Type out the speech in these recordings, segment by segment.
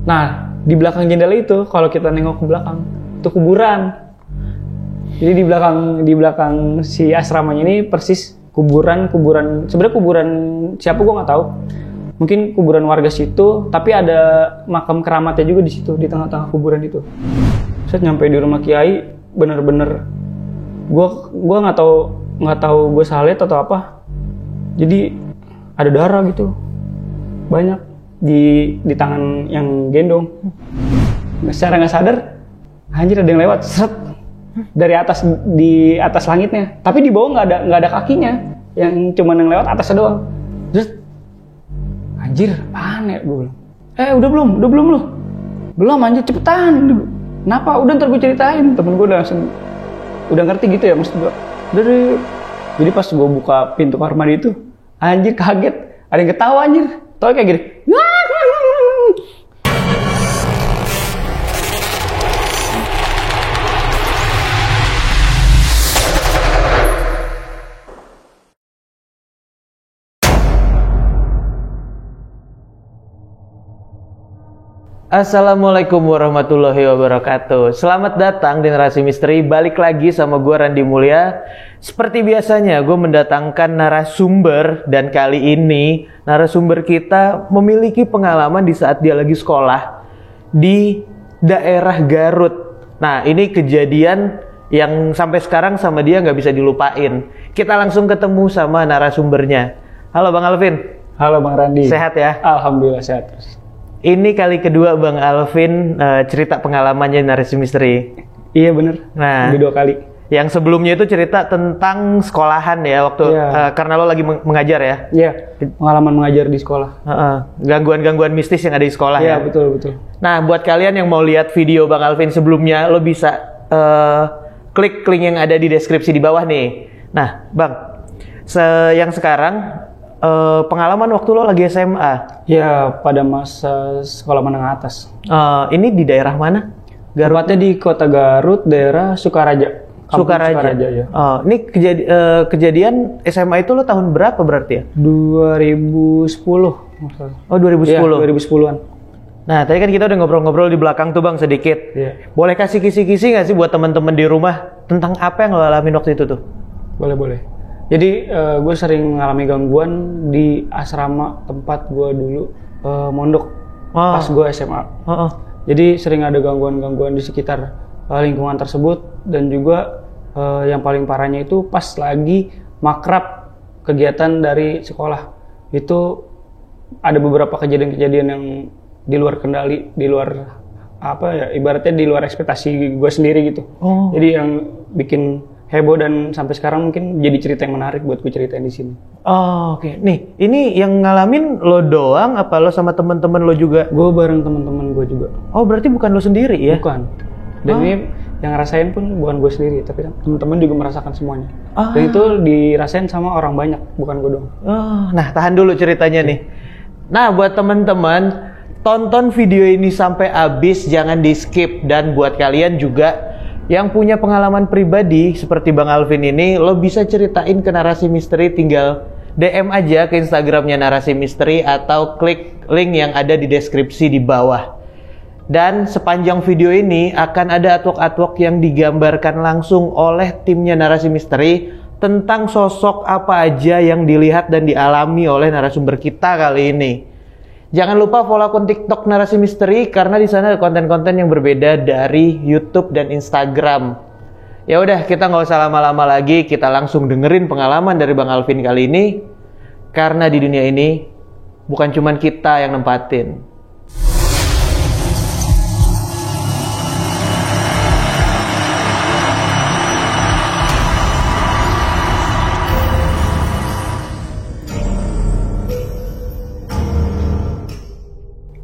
Nah, di belakang jendela itu kalau kita nengok ke belakang itu kuburan. Jadi di belakang si asramanya ini persis kuburan sebenarnya kuburan siapa gue nggak tahu. Mungkin kuburan warga situ, tapi ada makam keramatnya juga di situ di tengah-tengah kuburan itu. Saya nyampe di rumah Kiai, bener-bener gue nggak tahu gue salah lihat atau apa. Jadi ada darah gitu, banyak di tangan yang gendong. Secara nggak sadar, anjir ada yang lewat, seret dari atas di atas langitnya. Tapi di bawah nggak ada kakinya, yang cuma yang lewat atasnya doang. Terus anjir, apaan ya gue bilang. Udah belum lu? Belum anjir, cepetan. Kenapa? Udah ntar gue ceritain. Temen gue udah ngerti gitu ya maksud gue. Udah. Jadi pas gue buka pintu kamar mandi itu, anjir kaget. Ada yang ketawa anjir. Tahu kayak gini. Assalamualaikum warahmatullahi wabarakatuh. Selamat datang di Narasi Misteri. Balik lagi sama gue Randy Mulya. Seperti biasanya gue mendatangkan narasumber. Dan kali ini narasumber kita memiliki pengalaman di saat dia lagi sekolah di daerah Garut. Nah, ini kejadian yang sampai sekarang sama dia gak bisa dilupain. Kita langsung ketemu sama narasumbernya. Halo Bang Alvin. Halo Bang Randy. Sehat ya? Alhamdulillah sehat. Ini kali kedua Bang Alvin cerita pengalamannya Narasi Misteri. Iya bener. Nah, udah 2 kali. Yang sebelumnya itu cerita tentang sekolahan ya waktu karena lo lagi mengajar ya. Iya. Pengalaman mengajar di sekolah. Gangguan-gangguan mistis yang ada di sekolah ya. Iya betul. Nah, buat kalian yang mau lihat video Bang Alvin sebelumnya, lo bisa klik link yang ada di deskripsi di bawah nih. Nah, Bang, yang sekarang pengalaman waktu lo lagi SMA. Ya, pada masa sekolah menengah atas. Ini di daerah mana? Tepatnya di kota Garut, daerah Sukaraja. Sukaraja ya. Ini kejadian SMA itu lo tahun berapa berarti ya? 2010. Oh, 2010. Ya, 2010-an. Nah, tadi kan kita udah ngobrol-ngobrol di belakang tuh Bang sedikit. Iya. Boleh kasih kisi-kisi nggak sih buat teman-teman di rumah tentang apa yang lo alamin waktu itu tuh? Boleh. Jadi gue sering mengalami gangguan di asrama tempat gue dulu mondok pas gue SMA. Jadi sering ada gangguan-gangguan di sekitar lingkungan tersebut, dan juga yang paling parahnya itu pas lagi makrab kegiatan dari sekolah. Itu ada beberapa kejadian-kejadian yang di luar kendali, di luar ibaratnya di luar ekspektasi gue sendiri gitu. Jadi yang bikin heboh dan sampai sekarang mungkin jadi cerita yang menarik buat gue ceritain di sini. Oke. Nih, ini yang ngalamin lo doang apa lo sama teman-teman lo juga? Gue bareng teman-teman gue juga. Oh, berarti bukan lo sendiri ya? Bukan. Dan ini yang ngerasain pun bukan gue sendiri, tapi teman-teman juga merasakan semuanya. Dan itu dirasain sama orang banyak, bukan gue doang. Nah, tahan dulu ceritanya nih. Nah, buat teman-teman, tonton video ini sampai habis, jangan di-skip. Dan buat kalian juga yang punya pengalaman pribadi seperti Bang Alvin ini, lo bisa ceritain ke Narasi Misteri, tinggal DM aja ke Instagramnya Narasi Misteri atau klik link yang ada di deskripsi di bawah. Dan sepanjang video ini akan ada artwork yang digambarkan langsung oleh timnya Narasi Misteri tentang sosok apa aja yang dilihat dan dialami oleh narasumber kita kali ini. Jangan lupa follow akun TikTok Narasi Misteri karena di sana ada konten-konten yang berbeda dari YouTube dan Instagram. Ya udah, kita nggak usah lama-lama lagi, kita langsung dengerin pengalaman dari Bang Alvin kali ini. Karena di dunia ini bukan cuma kita yang nempatin.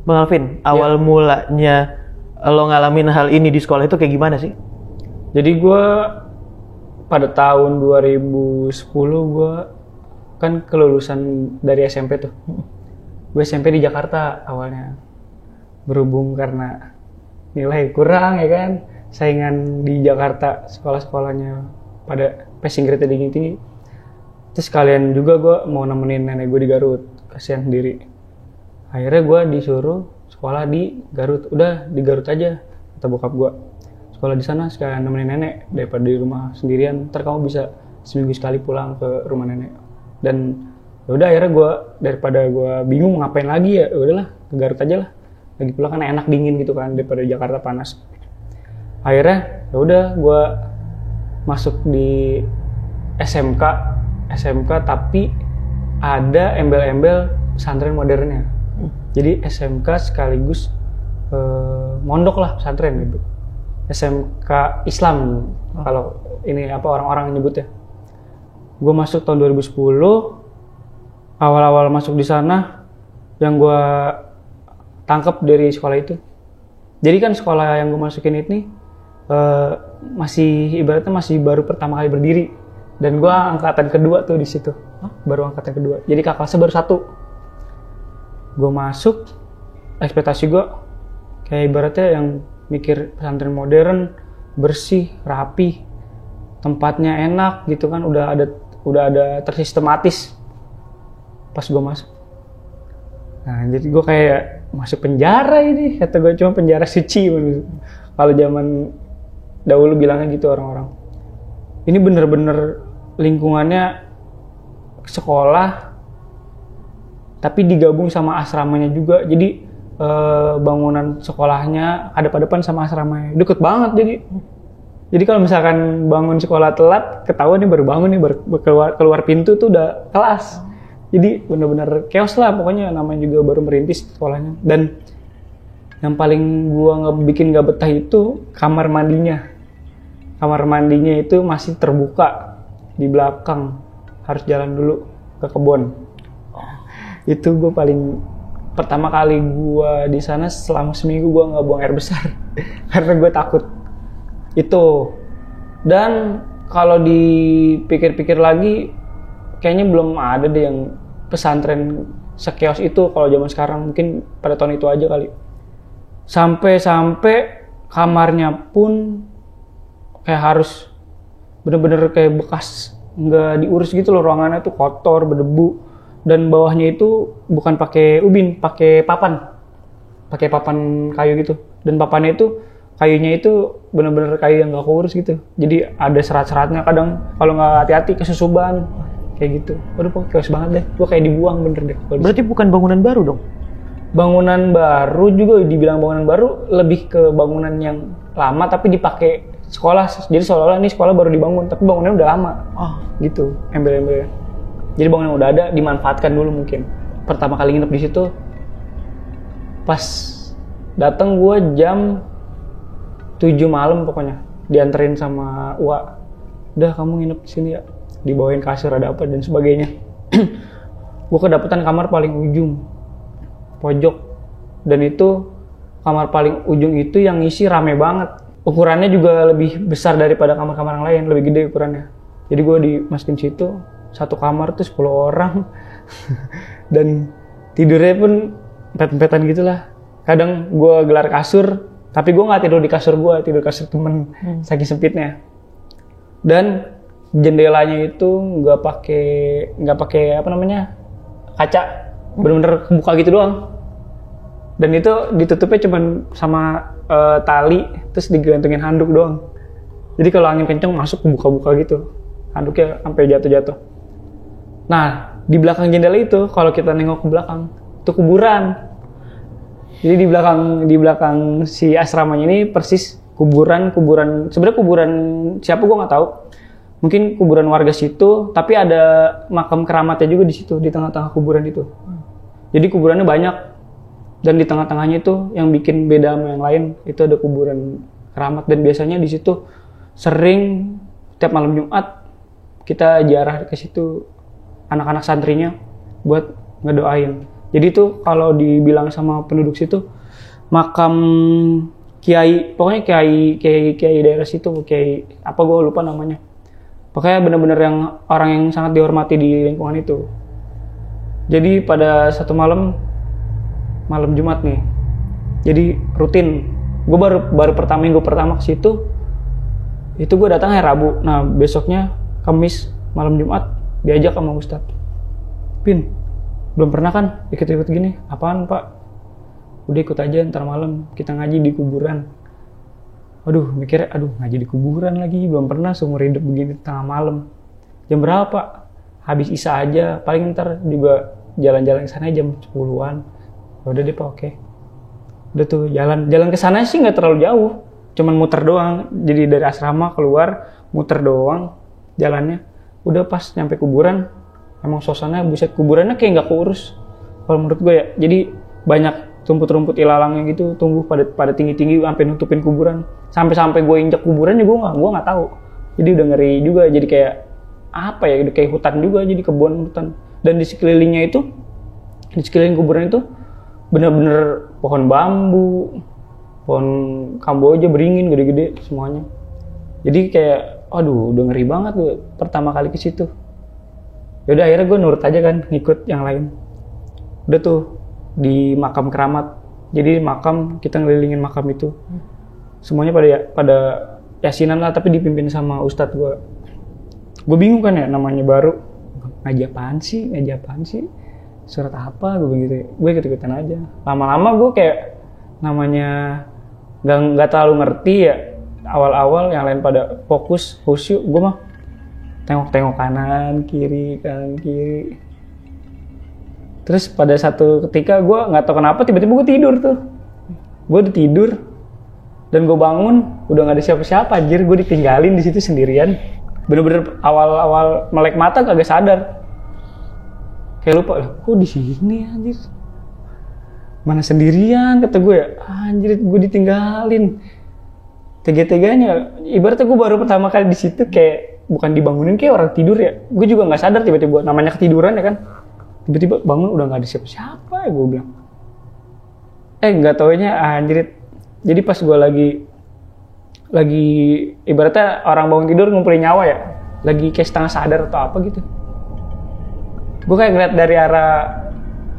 Bang Alvin, awal mulanya lo ngalamin hal ini di sekolah itu kayak gimana sih? Jadi gue pada tahun 2010 gue kan kelulusan dari SMP tuh. Gue SMP di Jakarta awalnya. Berhubung karena nilai kurang ya kan, saingan di Jakarta sekolah-sekolahnya pada passing grade tinggi-tinggi. Terus sekalian juga gue mau nemenin nenek gue di Garut, kasihan sendiri. Akhirnya gue disuruh sekolah di Garut. Udah di Garut aja, kata bokap gue. Sekolah di sana sekalian nemenin nenek daripada di rumah sendirian. Ntar kamu bisa seminggu sekali pulang ke rumah nenek. Dan udah akhirnya gue daripada gue bingung ngapain lagi ya udahlah ke Garut aja lah. Lagi pula kan enak dingin gitu kan daripada Jakarta panas. Akhirnya ya udah gue masuk di SMK tapi ada embel-embel pesantren modernnya. Jadi SMK sekaligus mondok lah pesantren gitu. SMK Islam kalau ini apa orang-orang nyebutnya. Gue masuk tahun 2010. Awal-awal masuk di sana yang gue tangkap dari sekolah itu. Jadi kan sekolah yang gue masukin ini masih ibaratnya masih baru pertama kali berdiri. Dan gue angkatan kedua tuh di situ. Baru angkatan kedua. Jadi kakak kelasnya baru 1. Gue masuk, ekspektasi gue kayak ibaratnya yang mikir pesantren modern, bersih, rapi, tempatnya enak gitu kan, udah ada tersistematis. Pas gue masuk, nah jadi gue kayak masuk penjara ini, kata gue cuma penjara suci. Kalau zaman dahulu bilangnya gitu orang-orang. Ini bener-bener lingkungannya sekolah, tapi digabung sama asramanya juga. Jadi bangunan sekolahnya hadap-hadapan sama asramanya, deket banget. Jadi kalau misalkan bangun sekolah telat, ketahuan nih baru bangun nih, baru keluar pintu tuh udah kelas. Jadi bener-bener chaos lah pokoknya, namanya juga baru merintis sekolahnya. Dan yang paling gua bikin gak betah itu kamar mandinya. Kamar mandinya itu masih terbuka di belakang, harus jalan dulu ke kebun. Itu gue paling pertama kali gue di sana selama seminggu gue nggak buang air besar karena gue takut itu. Dan kalau dipikir-pikir lagi, kayaknya belum ada deh yang pesantren sekios itu kalau zaman sekarang. Mungkin pada tahun itu aja kali. Sampai kamarnya pun kayak harus bener-bener kayak bekas nggak diurus gitu loh, ruangannya tuh kotor, berdebu. Dan bawahnya itu bukan pakai ubin, pakai papan kayu gitu. Dan papannya itu kayunya itu bener-bener kayu yang nggak keurus gitu. Jadi ada serat-seratnya, kadang kalau nggak hati-hati kesusuban kayak gitu. Waduh, pokoknya chaos banget deh. Gue kayak dibuang bener deh. Berarti bukan bangunan baru dong? Bangunan baru juga dibilang bangunan baru, lebih ke bangunan yang lama tapi dipakai sekolah. Jadi seolah-olah ini sekolah baru dibangun, tapi bangunannya udah lama. Gitu, embel-embelnya. Jadi bangunan yang udah ada dimanfaatkan dulu mungkin. Pertama kali nginep di situ, pas datang gue jam 7 malam pokoknya, dianterin sama Uwa. Udah kamu nginep di sini ya, dibawain kasur ada apa dan sebagainya. Gue kedapetan kamar paling ujung, pojok. Dan itu kamar paling ujung itu yang ngisi rame banget. Ukurannya juga lebih besar daripada kamar-kamar yang lain, lebih gede ukurannya. Jadi gue dimasukin situ, satu kamar tuh 10 orang. Dan tidurnya pun empet-empetan gitulah. Kadang gue gelar kasur, tapi gue nggak tidur di kasur gue, tidur kasur temen, saking sempitnya. Dan jendelanya itu nggak pakai apa namanya, kaca, bener-bener kebuka gitu doang. Dan itu ditutupnya cuma sama tali, terus digantungin handuk doang. Jadi kalau angin kenceng masuk buka-buka gitu, handuknya sampai jatuh-jatuh. Nah, di belakang jendela itu kalau kita nengok ke belakang, itu kuburan. Jadi di belakang si asramanya ini persis kuburan. Sebenarnya kuburan siapa gue nggak tahu. Mungkin kuburan warga situ, tapi ada makam keramatnya juga di situ, di tengah-tengah kuburan itu. Jadi kuburannya banyak, dan di tengah-tengahnya itu yang bikin beda sama yang lain, itu ada kuburan keramat. Dan biasanya di situ sering tiap malam Jumat kita ziarah ke situ, anak-anak santrinya buat ngedoain. Jadi tuh kalau dibilang sama penduduk situ, makam kiai, pokoknya kiai daerah situ, kiai apa gue lupa namanya. Pokoknya bener-bener yang orang yang sangat dihormati di lingkungan itu. Jadi pada satu malam Jumat nih, jadi rutin. Gue baru minggu pertama ke situ, itu gue datang hari Rabu. Nah besoknya Kamis malam Jumat diajak sama Ustadz. Pin, belum pernah kan ikut-ikut gini? Apaan Pak? udah ikut aja ntar malam kita ngaji di kuburan. Aduh mikirnya, ngaji di kuburan lagi, belum pernah seumur hidup begini tengah malam. Jam berapa? Habis isya aja, paling ntar juga jalan-jalan ke sana jam 10-an. Udah deh Pak, oke. Udah tuh jalan ke sana sih nggak terlalu jauh, cuman muter doang. Jadi dari asrama keluar muter doang jalannya. Udah pas nyampe kuburan, emang suasana buset, kuburannya kayak nggak keurus kalau menurut gue ya. Jadi banyak rumput-rumput ilalangnya gitu tumbuh pada tinggi-tinggi sampai nutupin kuburan. Sampai gue injak kuburan ya gue nggak tahu. Jadi udah ngeri juga, jadi kayak apa ya, udah kayak hutan juga, jadi kebun hutan. Dan di sekelilingnya itu, di sekeliling kuburan itu bener-bener pohon bambu, pohon kamboja beringin gede-gede semuanya. Jadi kayak udah ngeri banget gue pertama kali ke situ. Yaudah akhirnya gue nurut aja kan, ngikut yang lain. Udah tuh di makam keramat. Jadi makam, kita ngelilingin makam itu. Semuanya pada yasinan lah, tapi dipimpin sama ustadz gue. Gue bingung kan ya, namanya baru. Ngaji apaan sih? Surat apa? Gue begitu. Gue ikut-ikutan aja. Lama-lama gue kayak namanya nggak terlalu ngerti ya. Awal-awal yang lain pada fokus, khusyuk, gue mah tengok-tengok kanan kiri. Terus pada satu ketika gue nggak tahu kenapa tiba-tiba gue tidur tuh. Gue udah tidur dan gue bangun udah nggak ada siapa-siapa, anjir. Gue ditinggalin di situ sendirian. Bener-bener awal-awal melek mata kagak sadar. Kayak lupa lah, kok di sini anjir. Mana sendirian kata gue ya. Anjir, gue ditinggalin. Tega-teganya, ibaratnya gue baru pertama kali di situ kayak bukan dibangunin kayak orang tidur ya. Gue juga nggak sadar tiba-tiba, namanya ketiduran ya kan. Tiba-tiba bangun udah nggak ada siapa-siapa ya gue bilang. Nggak taunya anjir. Jadi pas gue lagi ibaratnya orang bangun tidur ngumpulin nyawa ya. Lagi kayak setengah sadar atau apa gitu. Gue kayak ngeliat dari arah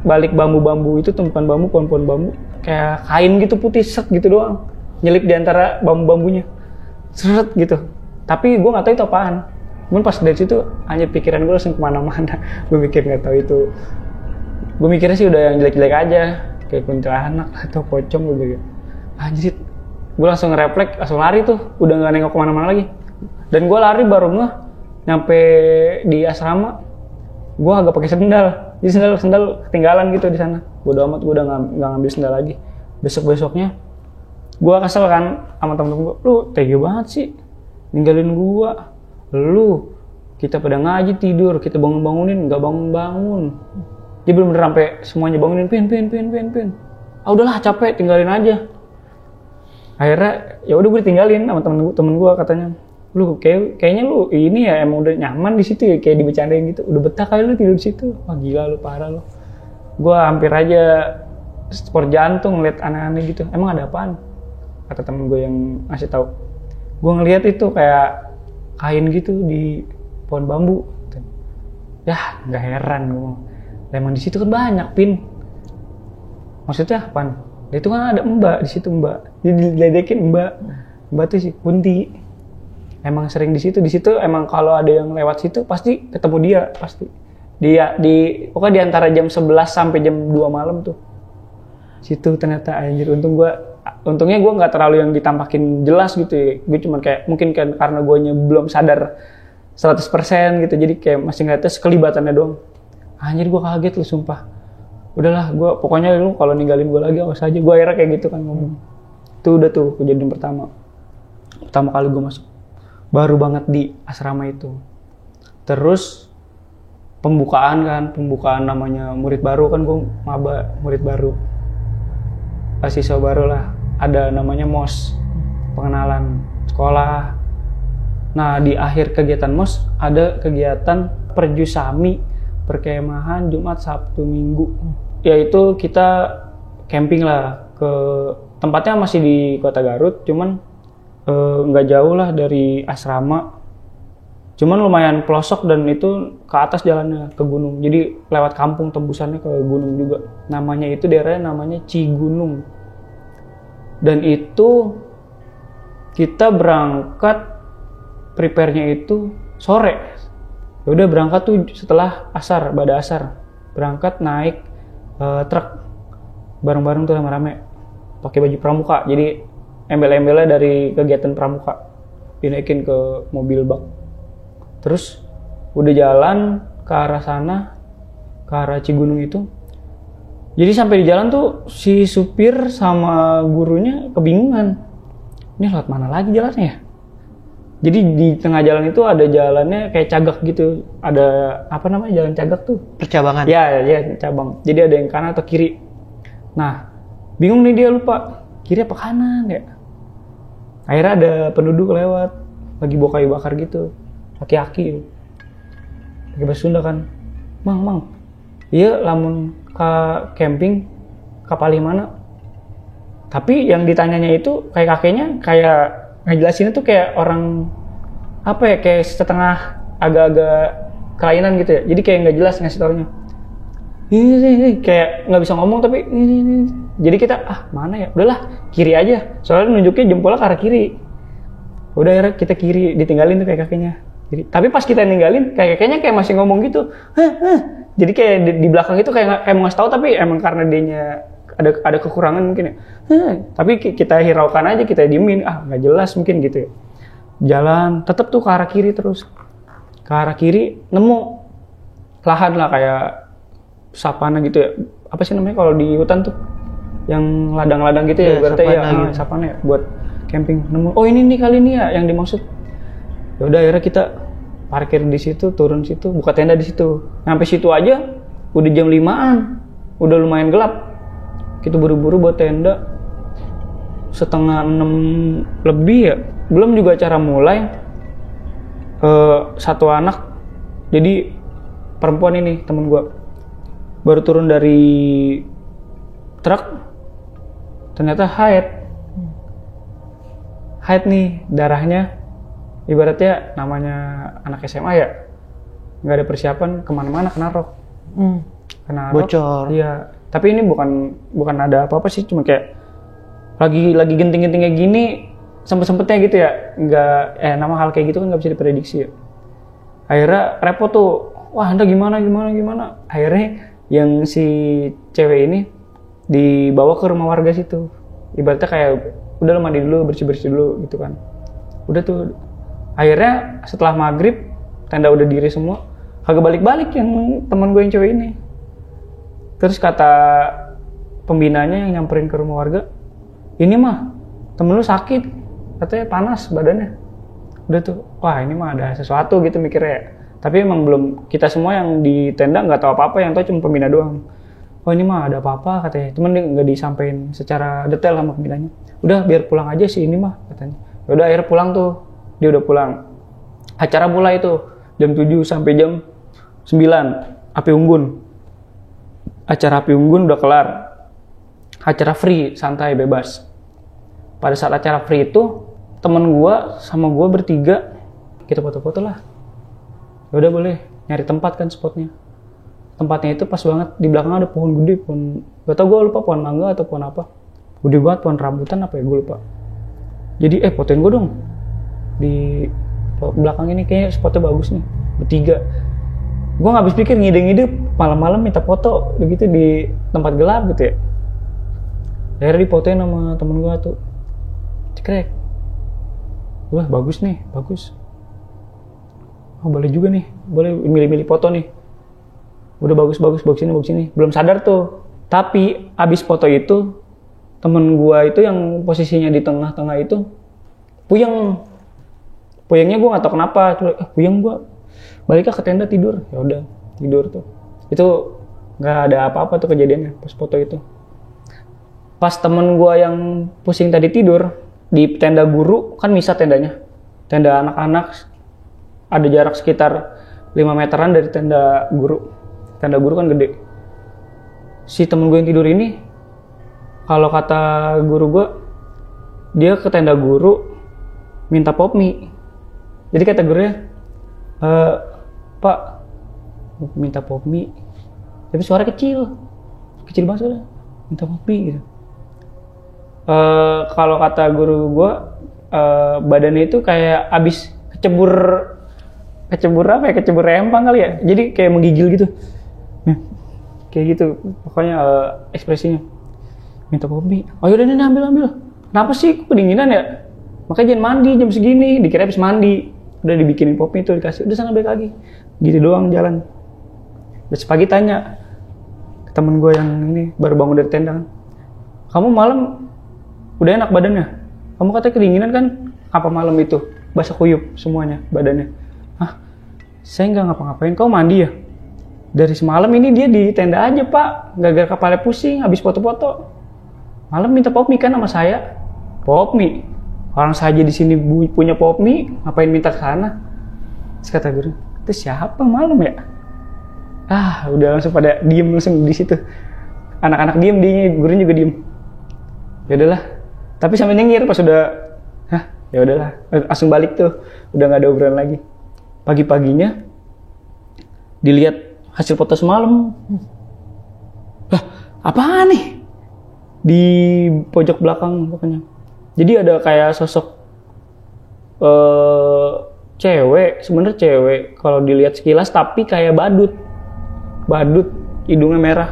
balik bambu-bambu itu, tumpukan bambu, pohon-pohon bambu. Kayak kain gitu putih set gitu doang. Nyelip di antara bambu-bambunya. Seret gitu. Tapi gue gak tahu itu apaan. Cuman pas dari situ hanya pikiran gue langsung kemana-mana. Gue mikir gak tahu itu. Gue mikirnya sih udah yang jelek-jelek aja. Kayak kuntilanak atau pocong gitu. Anjir. Gue langsung ngerefleks, langsung lari tuh. Udah gak nengok kemana-mana lagi. Dan gue lari baru nyampe di asrama. Gue agak pakai sendal. Jadi sendal ketinggalan gitu di sana. Bodo amat, gue udah gak ngambil sendal lagi. Besok-besoknya gue kesel kan sama temen-temen gue. Lu tega banget sih ninggalin gue. Lu, kita pada ngaji tidur, kita bangun-bangunin, gak bangun-bangun. Dia bener-bener sampai semuanya bangunin, pin. Udahlah capek, tinggalin aja. Akhirnya ya udah gue tinggalin sama temen gue, katanya, lu kayaknya lu ini ya emang udah nyaman di situ ya, kayak dibecandain gitu. Udah betah kali lu tidur di situ. Wah gila lu, parah lu. Gue hampir aja sport jantung ngeliat aneh-aneh gitu. Emang ada apaan? Kata temen gue yang ngasih tahu. Gue ngeliat itu kayak kain gitu di pohon bambu. Ya nggak heran gue. Emang di situ kan banyak pin. Maksudnya apaan? Itu kan ada mbak di situ, mbak. Jadi diledekin mbak tuh si Kunti. Emang sering di situ emang kalau ada yang lewat situ pasti ketemu dia pasti. Dia pokoknya di antara jam 11 sampai jam 2 malam tuh. Situ ternyata anjir, untungnya gue nggak terlalu yang ditampakin jelas gitu ya. Gue cuma kayak mungkin kan karena guanya belum sadar 100% gitu, jadi kayak masih ngeliatnya sekelibatannya doang. Anjir gue kaget lu sumpah. Udahlah, gue pokoknya lu kalau ninggalin gue lagi awas aja. Gue akhirnya kayak gitu kan ngomong. Itu udah tuh kejadian pertama kali gue masuk. Baru banget di asrama itu. Terus pembukaan namanya murid baru kan, gue maba murid baru. Siswa baru lah, ada namanya MOS, pengenalan sekolah. Nah di akhir kegiatan MOS ada kegiatan perjusami, perkemahan Jumat, Sabtu, Minggu. Yaitu kita camping lah, ke tempatnya masih di Kota Garut, cuman nggak jauh lah dari asrama. Cuman lumayan pelosok dan itu ke atas jalannya ke gunung. Jadi lewat kampung tembusannya ke gunung juga. Namanya itu daerahnya namanya Cigunung. Dan itu kita berangkat prepare-nya itu sore. Ya udah berangkat tuh setelah asar, pada asar. Berangkat naik truk. bareng-bareng tuh rame-rame pakai baju pramuka, jadi embel-embelnya dari kegiatan pramuka dinaikin ke mobil bak. Terus udah jalan ke arah sana, ke arah Cigunung itu. Jadi sampai di jalan tuh si supir sama gurunya kebingungan, ini lewat mana lagi jalannya ya. Jadi di tengah jalan itu ada jalannya kayak cagak gitu, ada apa namanya, jalan cagak tuh, Percabangan. ya cabang. Jadi ada yang kanan atau kiri. Nah bingung nih dia, lupa kiri apa kanan ya. Akhirnya ada penduduk lewat lagi bawa kayu bakar gitu, laki-laki pakai bahasa Sunda kan, mang iya lamun ke camping kapal mana. Tapi yang ditanyanya itu kayak kakeknya kayak ngejelasin itu kayak orang apa ya, kayak setengah agak-agak kelainan gitu ya, jadi kayak nggak jelas ngasih taunya. Ini kayak nggak bisa ngomong tapi ini. Jadi kita mana ya, udahlah kiri aja, soalnya nunjuknya jempolnya ke arah kiri. Udah akhirnya kita kiri, ditinggalin tuh kayak kakeknya. Jadi, tapi pas kita ninggalin kayak kakeknya kayak masih ngomong gitu. Jadi kayak di belakang itu kayak mau ngasih tahu, tapi emang karena dianya ada kekurangan mungkin ya. Tapi kita hiraukan aja, kita diemin, nggak jelas mungkin gitu ya. Jalan tetap tuh ke arah kiri terus. Ke arah kiri nemu lahan lah kayak savana gitu ya. Apa sih namanya kalau di hutan tuh? Yang ladang-ladang gitu ya, berarti ya gitu. Savana ya buat camping. Nemu, oh ini nih kali ini ya yang dimaksud. Ya udah akhirnya kita parkir di situ, turun situ, buka tenda di situ. Sampai situ aja udah jam 5-an. Udah lumayan gelap. Kita buru-buru buat tenda. 5:30 lebih ya. Belum juga acara mulai. Satu anak, jadi perempuan ini temen gua, baru turun dari truk, ternyata haid nih, darahnya ibaratnya namanya anak SMA ya, nggak ada persiapan kemana-mana, kena rok. Kena rok, bocor. Iya, tapi ini bukan ada apa-apa sih, cuma kayak lagi genting-gentingnya gini, sempet-sempetnya gitu ya, nggak nama hal kayak gitu kan nggak bisa diprediksi ya. Akhirnya repot tuh, wah Anda gimana. Akhirnya yang si cewek ini dibawa ke rumah warga situ, ibaratnya kayak udah lo mandi dulu, bersih dulu gitu kan. Udah tuh, akhirnya setelah maghrib tenda udah diri semua, kagak balik yang teman gue yang cewek ini. Terus kata pembinanya yang nyamperin ke rumah warga, ini mah temen lu sakit, katanya panas badannya. Udah tuh, wah ini mah ada sesuatu gitu mikirnya. Tapi emang belum, kita semua yang di tenda nggak tahu apa-apa, yang tahu cuma pembina doang. Oh ini mah ada apa-apa katanya, cuman dia nggak disampaikan secara detail sama pembinanya. Udah biar pulang aja sih ini mah katanya. Udah akhirnya pulang tuh, dia udah pulang. Acara mulai tuh jam 7 sampai jam 9, api unggun. Acara api unggun udah kelar. Acara free, santai, bebas. Pada saat acara free itu, temen gua sama gua bertiga, kita foto-foto lah. Ya udah boleh, nyari tempat kan spotnya. Tempatnya itu pas banget, di belakang ada pohon gede, gak tau gue lupa pohon mangga atau pohon apa. Gede banget, pohon rambutan apa ya, gue lupa. Jadi fotoin gue dong. Di belakang ini kayaknya spotnya bagus nih, bertiga. Gue gak habis pikir, ngide-ngide malam-malam minta foto begitu di tempat gelap gitu ya. Akhirnya difotoin sama temen gue tuh. Cekrek. Wah bagus nih, bagus. Oh boleh juga nih, boleh milih-milih foto nih. Udah bagus ini. Belum sadar tuh. Tapi abis foto itu, temen gua itu yang posisinya di tengah-tengah itu puyeng. Puyengnya gua nggak tahu kenapa. Puyeng gua. Baliknya ke tenda tidur. Ya udah tidur tuh. Itu nggak ada apa-apa tuh kejadiannya pas foto itu. Pas temen gua yang pusing tadi tidur di tenda guru, kan misah tendanya. Tenda anak-anak ada jarak sekitar 5 meteran dari tenda guru. Tenda guru kan gede. Si temen gue yang tidur ini, kalau kata guru gue, dia ke tenda guru minta pop mie. Jadi kata gurunya, Pak, minta pop mie. Tapi suara kecil banget suara, minta pop mie gitu. Kalau kata guru gue, badannya itu kayak abis kecebur apa ya, kecebur rempang kali ya. Jadi kayak menggigil gitu. Kayak gitu pokoknya ekspresinya. minta kopi. Oh yaudah nih ambil. Kenapa sih kok kedinginan ya? Makanya jangan mandi jam segini. Dikira habis mandi. Udah dibikinin kopi itu dikasih. Udah sana balik lagi. Gitu doang jalan. Terus pagi tanya ke temen gue yang ini baru bangun dari tenda kan. Kamu malam udah enak badannya? Kamu katanya kedinginan kan? Apa malam itu? Basah kuyup semuanya badannya. Hah? Saya nggak ngapa-ngapain. Kau mandi ya? Dari semalam ini dia di tenda aja pak. Gara-gara kepala pusing habis foto-foto. Malam minta pop mie kan sama saya. Pop mie? Orang saja di sini punya pop mie. Ngapain minta ke sana? Terus kata guru, itu siapa malam ya? Udah langsung pada diem langsung di situ. Anak-anak diem, gurunya juga diem. Ya udahlah. Tapi sampai nyengir pas udah, ya udahlah. Langsung balik tuh. Udah nggak ada obrolan lagi. Pagi-paginya dilihat hasil foto semalam. Lah, apaan nih? Di pojok belakang pokoknya. Jadi ada kayak sosok cewek, sebenarnya cewek kalau dilihat sekilas tapi kayak badut, hidungnya merah.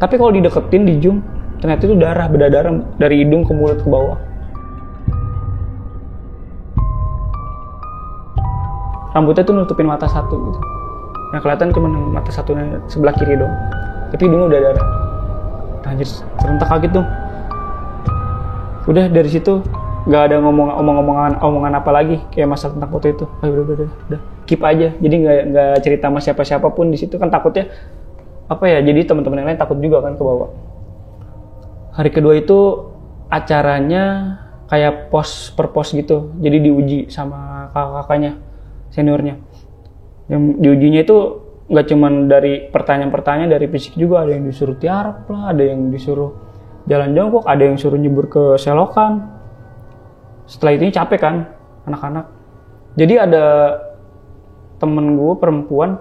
Tapi kalau dideketin di zoom, ternyata itu berdarah dari hidung ke mulut ke bawah. Rambutnya tuh nutupin mata satu gitu. Yang kelihatan cuma mata satunya sebelah kiri dong. Tapi hidungnya udah darah. Anjir, serentak kaget tuh. Udah dari situ nggak ada omongan apa lagi kayak masalah tentang foto itu. Udah keep aja. Jadi nggak cerita sama siapa pun di situ kan takutnya apa ya. Jadi teman-teman yang lain takut juga kan ke bawah. Hari kedua itu acaranya kayak pos per pos gitu. Jadi diuji sama kakak-kakaknya seniornya. Yang diujinya itu nggak cuman dari pertanyaan-pertanyaan dari fisik juga, ada yang disuruh tiarap lah, ada yang disuruh jalan jongkok, ada yang suruh nyebur ke selokan. Setelah itu capek kan anak-anak. Jadi ada temen gue perempuan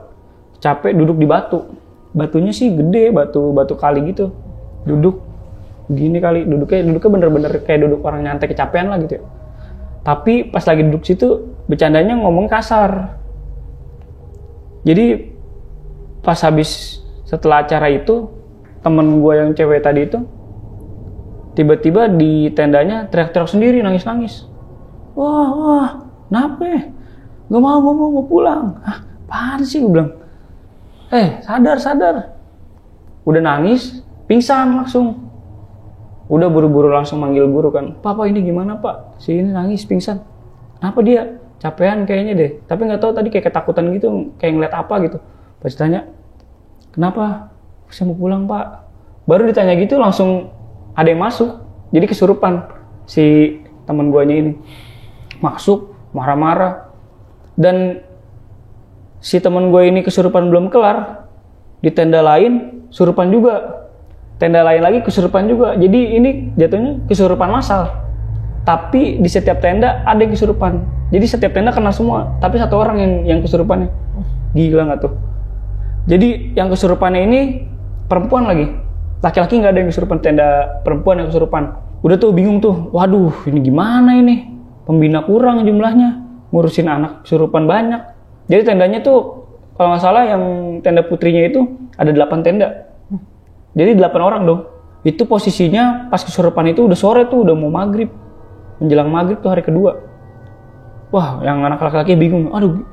capek duduk di batu. Batunya sih gede, batu kali gitu. Duduk gini kali, duduknya bener-bener kayak duduk orang nyantai kecapean lah gitu ya. Tapi pas lagi duduk situ bercandanya ngomong kasar. Jadi pas habis setelah acara itu, temen gue yang cewek tadi itu tiba-tiba di tendanya teriak-teriak sendiri, nangis-nangis. Wah, kenapa ya? Gak mau pulang. Apaan sih, gue bilang. Sadar. Udah nangis, pingsan langsung. Udah buru-buru langsung manggil guru kan. Papa ini gimana pak? Si ini nangis, pingsan. Kenapa dia? Capean kayaknya deh. Tapi gak tahu tadi kayak ketakutan gitu, kayak ngeliat apa gitu. Pas ditanya, kenapa? Saya mau pulang pak. Baru ditanya gitu langsung ada yang masuk. Jadi kesurupan si teman guanya ini. Masuk, marah-marah. Dan si teman gue ini kesurupan belum kelar. Di tenda lain, kesurupan juga. Tenda lain lagi kesurupan juga. Jadi ini jatuhnya kesurupan massal. Tapi di setiap tenda ada yang kesurupan. Jadi setiap tenda kena semua. Tapi satu orang yang kesurupannya. Gila gak tuh? Jadi yang kesurupannya ini perempuan lagi. Laki-laki nggak ada yang kesurupan, tenda perempuan yang kesurupan. Udah tuh bingung tuh, waduh ini gimana ini? Pembina kurang jumlahnya, ngurusin anak kesurupan banyak. Jadi tendanya tuh kalau nggak salah yang tenda putrinya itu ada 8 tenda. Jadi 8 orang dong. Itu posisinya pas kesurupan itu udah sore tuh, udah mau maghrib. Menjelang maghrib tuh hari kedua. Wah, yang anak laki-laki bingung. Aduh,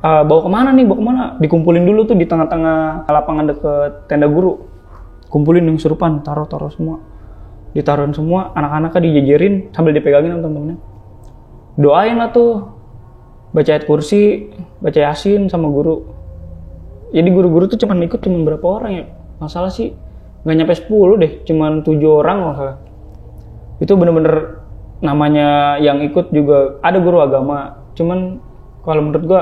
bawa kemana nih? Bawa kemana? Dikumpulin dulu tuh di tengah-tengah lapangan deket tenda guru. Kumpulin yang kesurupan, taruh semua. Ditaruhin semua, anak-anaknya dijejerin sambil dipegangin sama temen-temennya. Doain lah tuh. Baca ayat kursi, baca yasin sama guru. Jadi guru-guru tuh cuma berapa orang ya? Masalah sih nggak nyampe 10 deh, cuman 7 orang masalah. Itu bener-bener namanya yang ikut juga ada guru agama. Cuman kalau menurut gua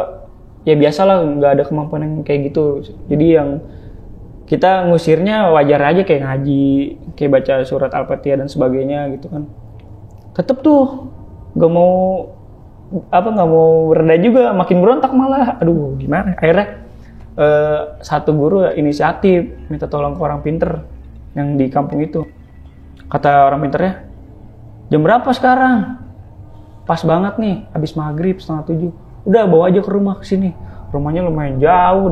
ya biasalah, nggak ada kemampuan yang kayak gitu. Jadi yang kita ngusirnya wajar aja kayak ngaji, kayak baca surat Al-Fatihah dan sebagainya gitu kan. Tetep tuh nggak mau reda juga, makin berontak malah. Aduh gimana? Akhirnya satu guru inisiatif minta tolong ke orang pinter yang di kampung itu. Kata orang pinternya, jam berapa sekarang? Pas banget nih, habis maghrib 6:30. Udah bawa aja ke rumah kesini. Rumahnya lumayan jauh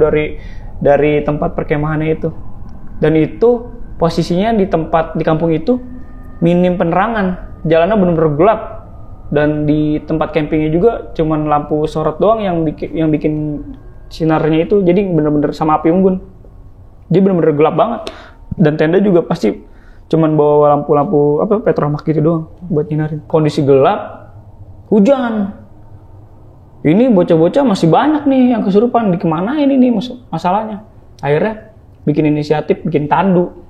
dari tempat perkemahannya itu. Dan itu posisinya di tempat di kampung itu minim penerangan, jalannya benar-benar gelap, dan di tempat campingnya juga cuman lampu sorot doang yang bikin sinarnya itu, jadi benar-benar sama api unggun. Dia benar-benar gelap banget, dan tenda juga pasti cuman bawa lampu-lampu petromak gitu doang buat nyinarin. Kondisi gelap, hujan. Ini bocah-bocah masih banyak nih yang kesurupan, di kemana ini nih masalahnya. Akhirnya bikin inisiatif, bikin tandu.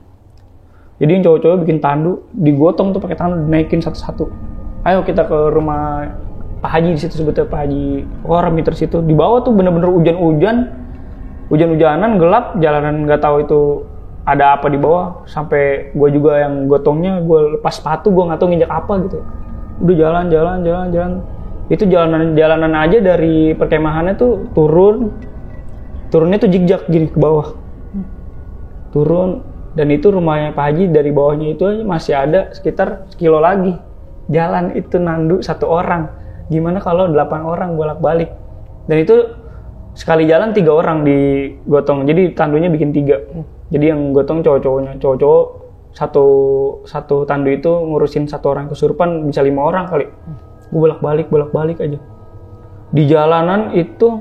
Jadi yang cowok-cowok bikin tandu, digotong tuh pakai tandu, dinaikin satu-satu. Ayo kita ke rumah Pak Haji, di situ sebetulnya Pak Haji. Orang meter situ, di bawah tuh bener-bener hujan-hujanan, gelap, jalanan nggak tahu itu ada apa di bawah. Sampai gue juga yang gotongnya, gue lepas sepatu, gue nggak tahu nginjak apa gitu. Udah jalan. Itu jalanan aja dari perkemahannya tuh turunnya tuh zigzag gini ke bawah. Turun, dan itu rumahnya Pak Haji dari bawahnya itu aja masih ada sekitar sekilo lagi. Jalan itu nandu 1 orang. Gimana kalau 8 orang bolak-balik? Dan itu sekali jalan 3 orang digotong. Jadi tandunya bikin 3. Jadi yang gotong cowok-cowoknya. Cowok-cowok satu tandu itu ngurusin 1 orang kesurupan bisa 5 orang kali. Gue bolak-balik aja. Di jalanan itu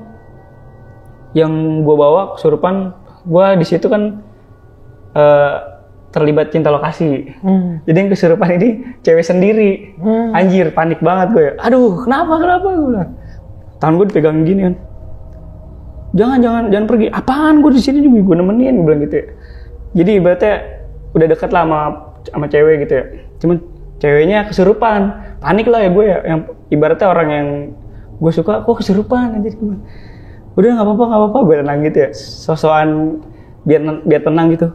yang gue bawa kesurupan, gue di situ kan terlibat cinta lokasi. Jadi yang kesurupan ini cewek sendiri. Anjir, panik banget gue ya. Aduh, kenapa gue bilang. Tangan gue dipegang gini kan. Jangan pergi. Apaan, gue di sini juga gue nemenin, gue bilang gitu ya. Jadi ibaratnya udah deket lah sama cewek gitu ya. Cuman ceweknya kesurupan, panik lah ya gue ya. Yang ibaratnya orang yang gue suka, kok kesurupan anjir gue. Udah nggak apa-apa, gue tenang gitu ya. Sosokan biar tenang gitu.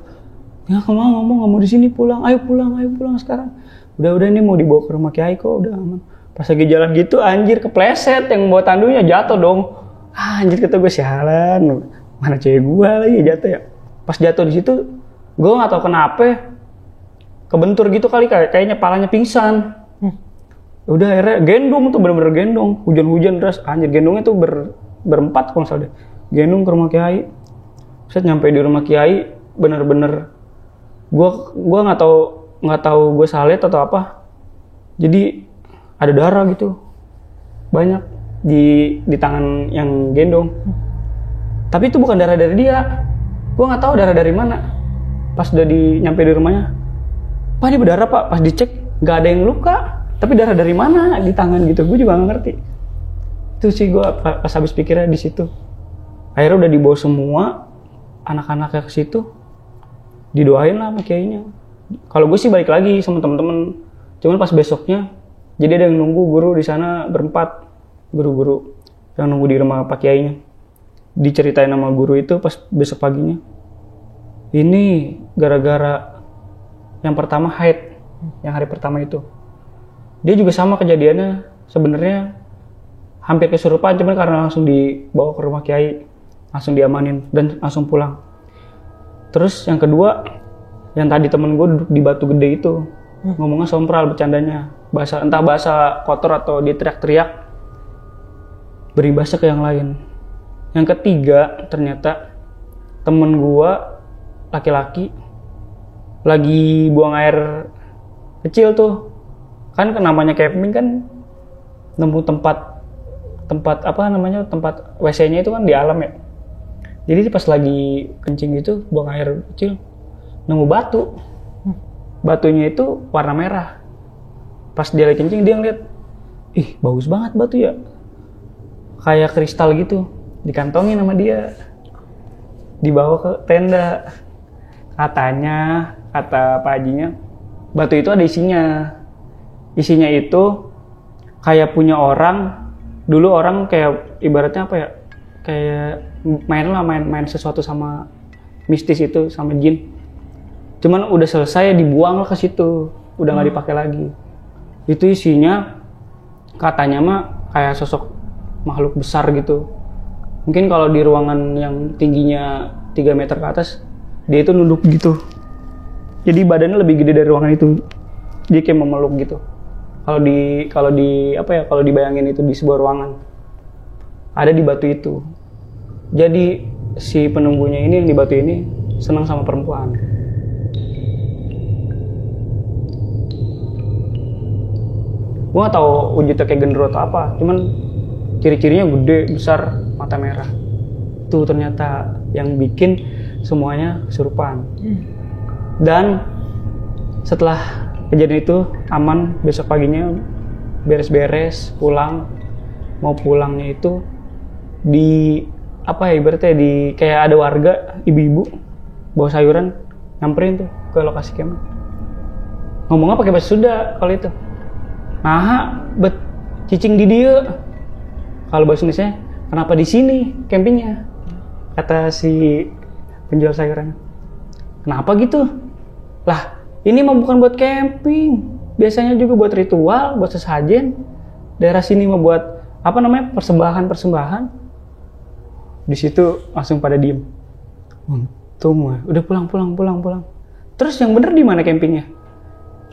Ya kamu ngomong nggak mau di sini, pulang. Ayo pulang sekarang. Udah ini mau dibawa ke rumah Kiai kok, udah aman. Pas lagi jalan gitu, anjir kepleset, yang bawa tandunya jatuh dong. Anjir kata gue, sialan, mana cewek gue lagi jatuh ya. Pas jatuh di situ, gue nggak tahu kenapa. Kebentur gitu kali, kayaknya palanya pingsan. Udah akhirnya gendong tuh, bener-bener gendong. Hujan-hujan deras, anjir gendongnya tuh berempat kalau misalnya. Gendong ke rumah Kiai. Set nyampe di rumah Kiai, bener-bener gue nggak tahu gue salet atau apa. Jadi ada darah gitu, banyak di tangan yang gendong. Tapi itu bukan darah dari dia. Gue nggak tahu darah dari mana. Pas udah nyampe di rumahnya, Pak ini berdarah Pak. Pas dicek nggak ada yang luka, tapi darah dari mana di tangan gitu. Gue juga nggak ngerti. Itu sih gue pas habis pikirnya di situ. Akhirnya udah dibawa semua anak-anaknya ke situ, didoain lah sama kiainya. Kalau gue sih balik lagi sama temen-temen. Cuman pas besoknya, jadi ada yang nunggu guru di sana berempat, guru-guru yang nunggu di rumah Pak Kiainya. Diceritain sama guru itu pas besok paginya. Ini gara-gara yang pertama haid, yang hari pertama itu. Dia juga sama kejadiannya, sebenarnya hampir kesurupan, cuman karena langsung dibawa ke rumah Kiai, langsung diamanin dan langsung pulang. Terus yang kedua, yang tadi temen gue duduk di batu gede itu, ngomongnya sompral, bercandanya, entah bahasa kotor atau dia teriak-teriak, berimbasnya ke yang lain. Yang ketiga, ternyata temen gue laki-laki lagi buang air kecil tuh, kan namanya camping kan nemu tempat WC-nya itu kan di alam ya. Jadi pas lagi kencing gitu, buang air kecil, nemu batu. Batunya itu warna merah. Pas dia lagi kencing, dia ngeliat, ih bagus banget batu ya. Kayak kristal gitu. Dikantongin sama dia. Dibawa ke tenda. Katanya, kata Pak Hajinya, batu itu ada isinya. Isinya itu kayak punya orang. Dulu orang kayak ibaratnya apa ya? Kayak main sesuatu sama mistis itu, sama jin. Cuman udah selesai dibuang ke situ, udah nggak dipakai lagi. Itu isinya katanya mah kayak sosok makhluk besar gitu. Mungkin kalau di ruangan yang tingginya 3 meter ke atas, dia itu nunduk gitu. Jadi badannya lebih gede dari ruangan itu. Dia kayak memeluk gitu. Kalau dibayangin itu di sebuah ruangan, ada di batu itu. Jadi si penunggunya ini yang di batu ini senang sama perempuan. Gue nggak tahu wujudnya kayak genderuwo atau apa, cuman ciri-cirinya gede, besar, mata merah. Itu ternyata yang bikin semuanya kesurupan. Dan setelah kejadian itu aman, besok paginya beres-beres pulang. Mau pulangnya itu di apa ya, ibaratnya di kayak ada warga ibu-ibu bawa sayuran nyamperin tuh ke lokasi camp. Ngomongnya pakai bahasa Sunda kalau itu. Nah, bet cicing di dia. Kalau bahasa Indonesia, kenapa di sini campingnya? Kata si penjual sayuran. Kenapa gitu? Lah, ini mah bukan buat camping. Biasanya juga buat ritual, buat sesajen. Daerah sini mah buat apa namanya? Persembahan. Di situ langsung pada diem. Untung, udah pulang. Terus yang bener di mana campingnya?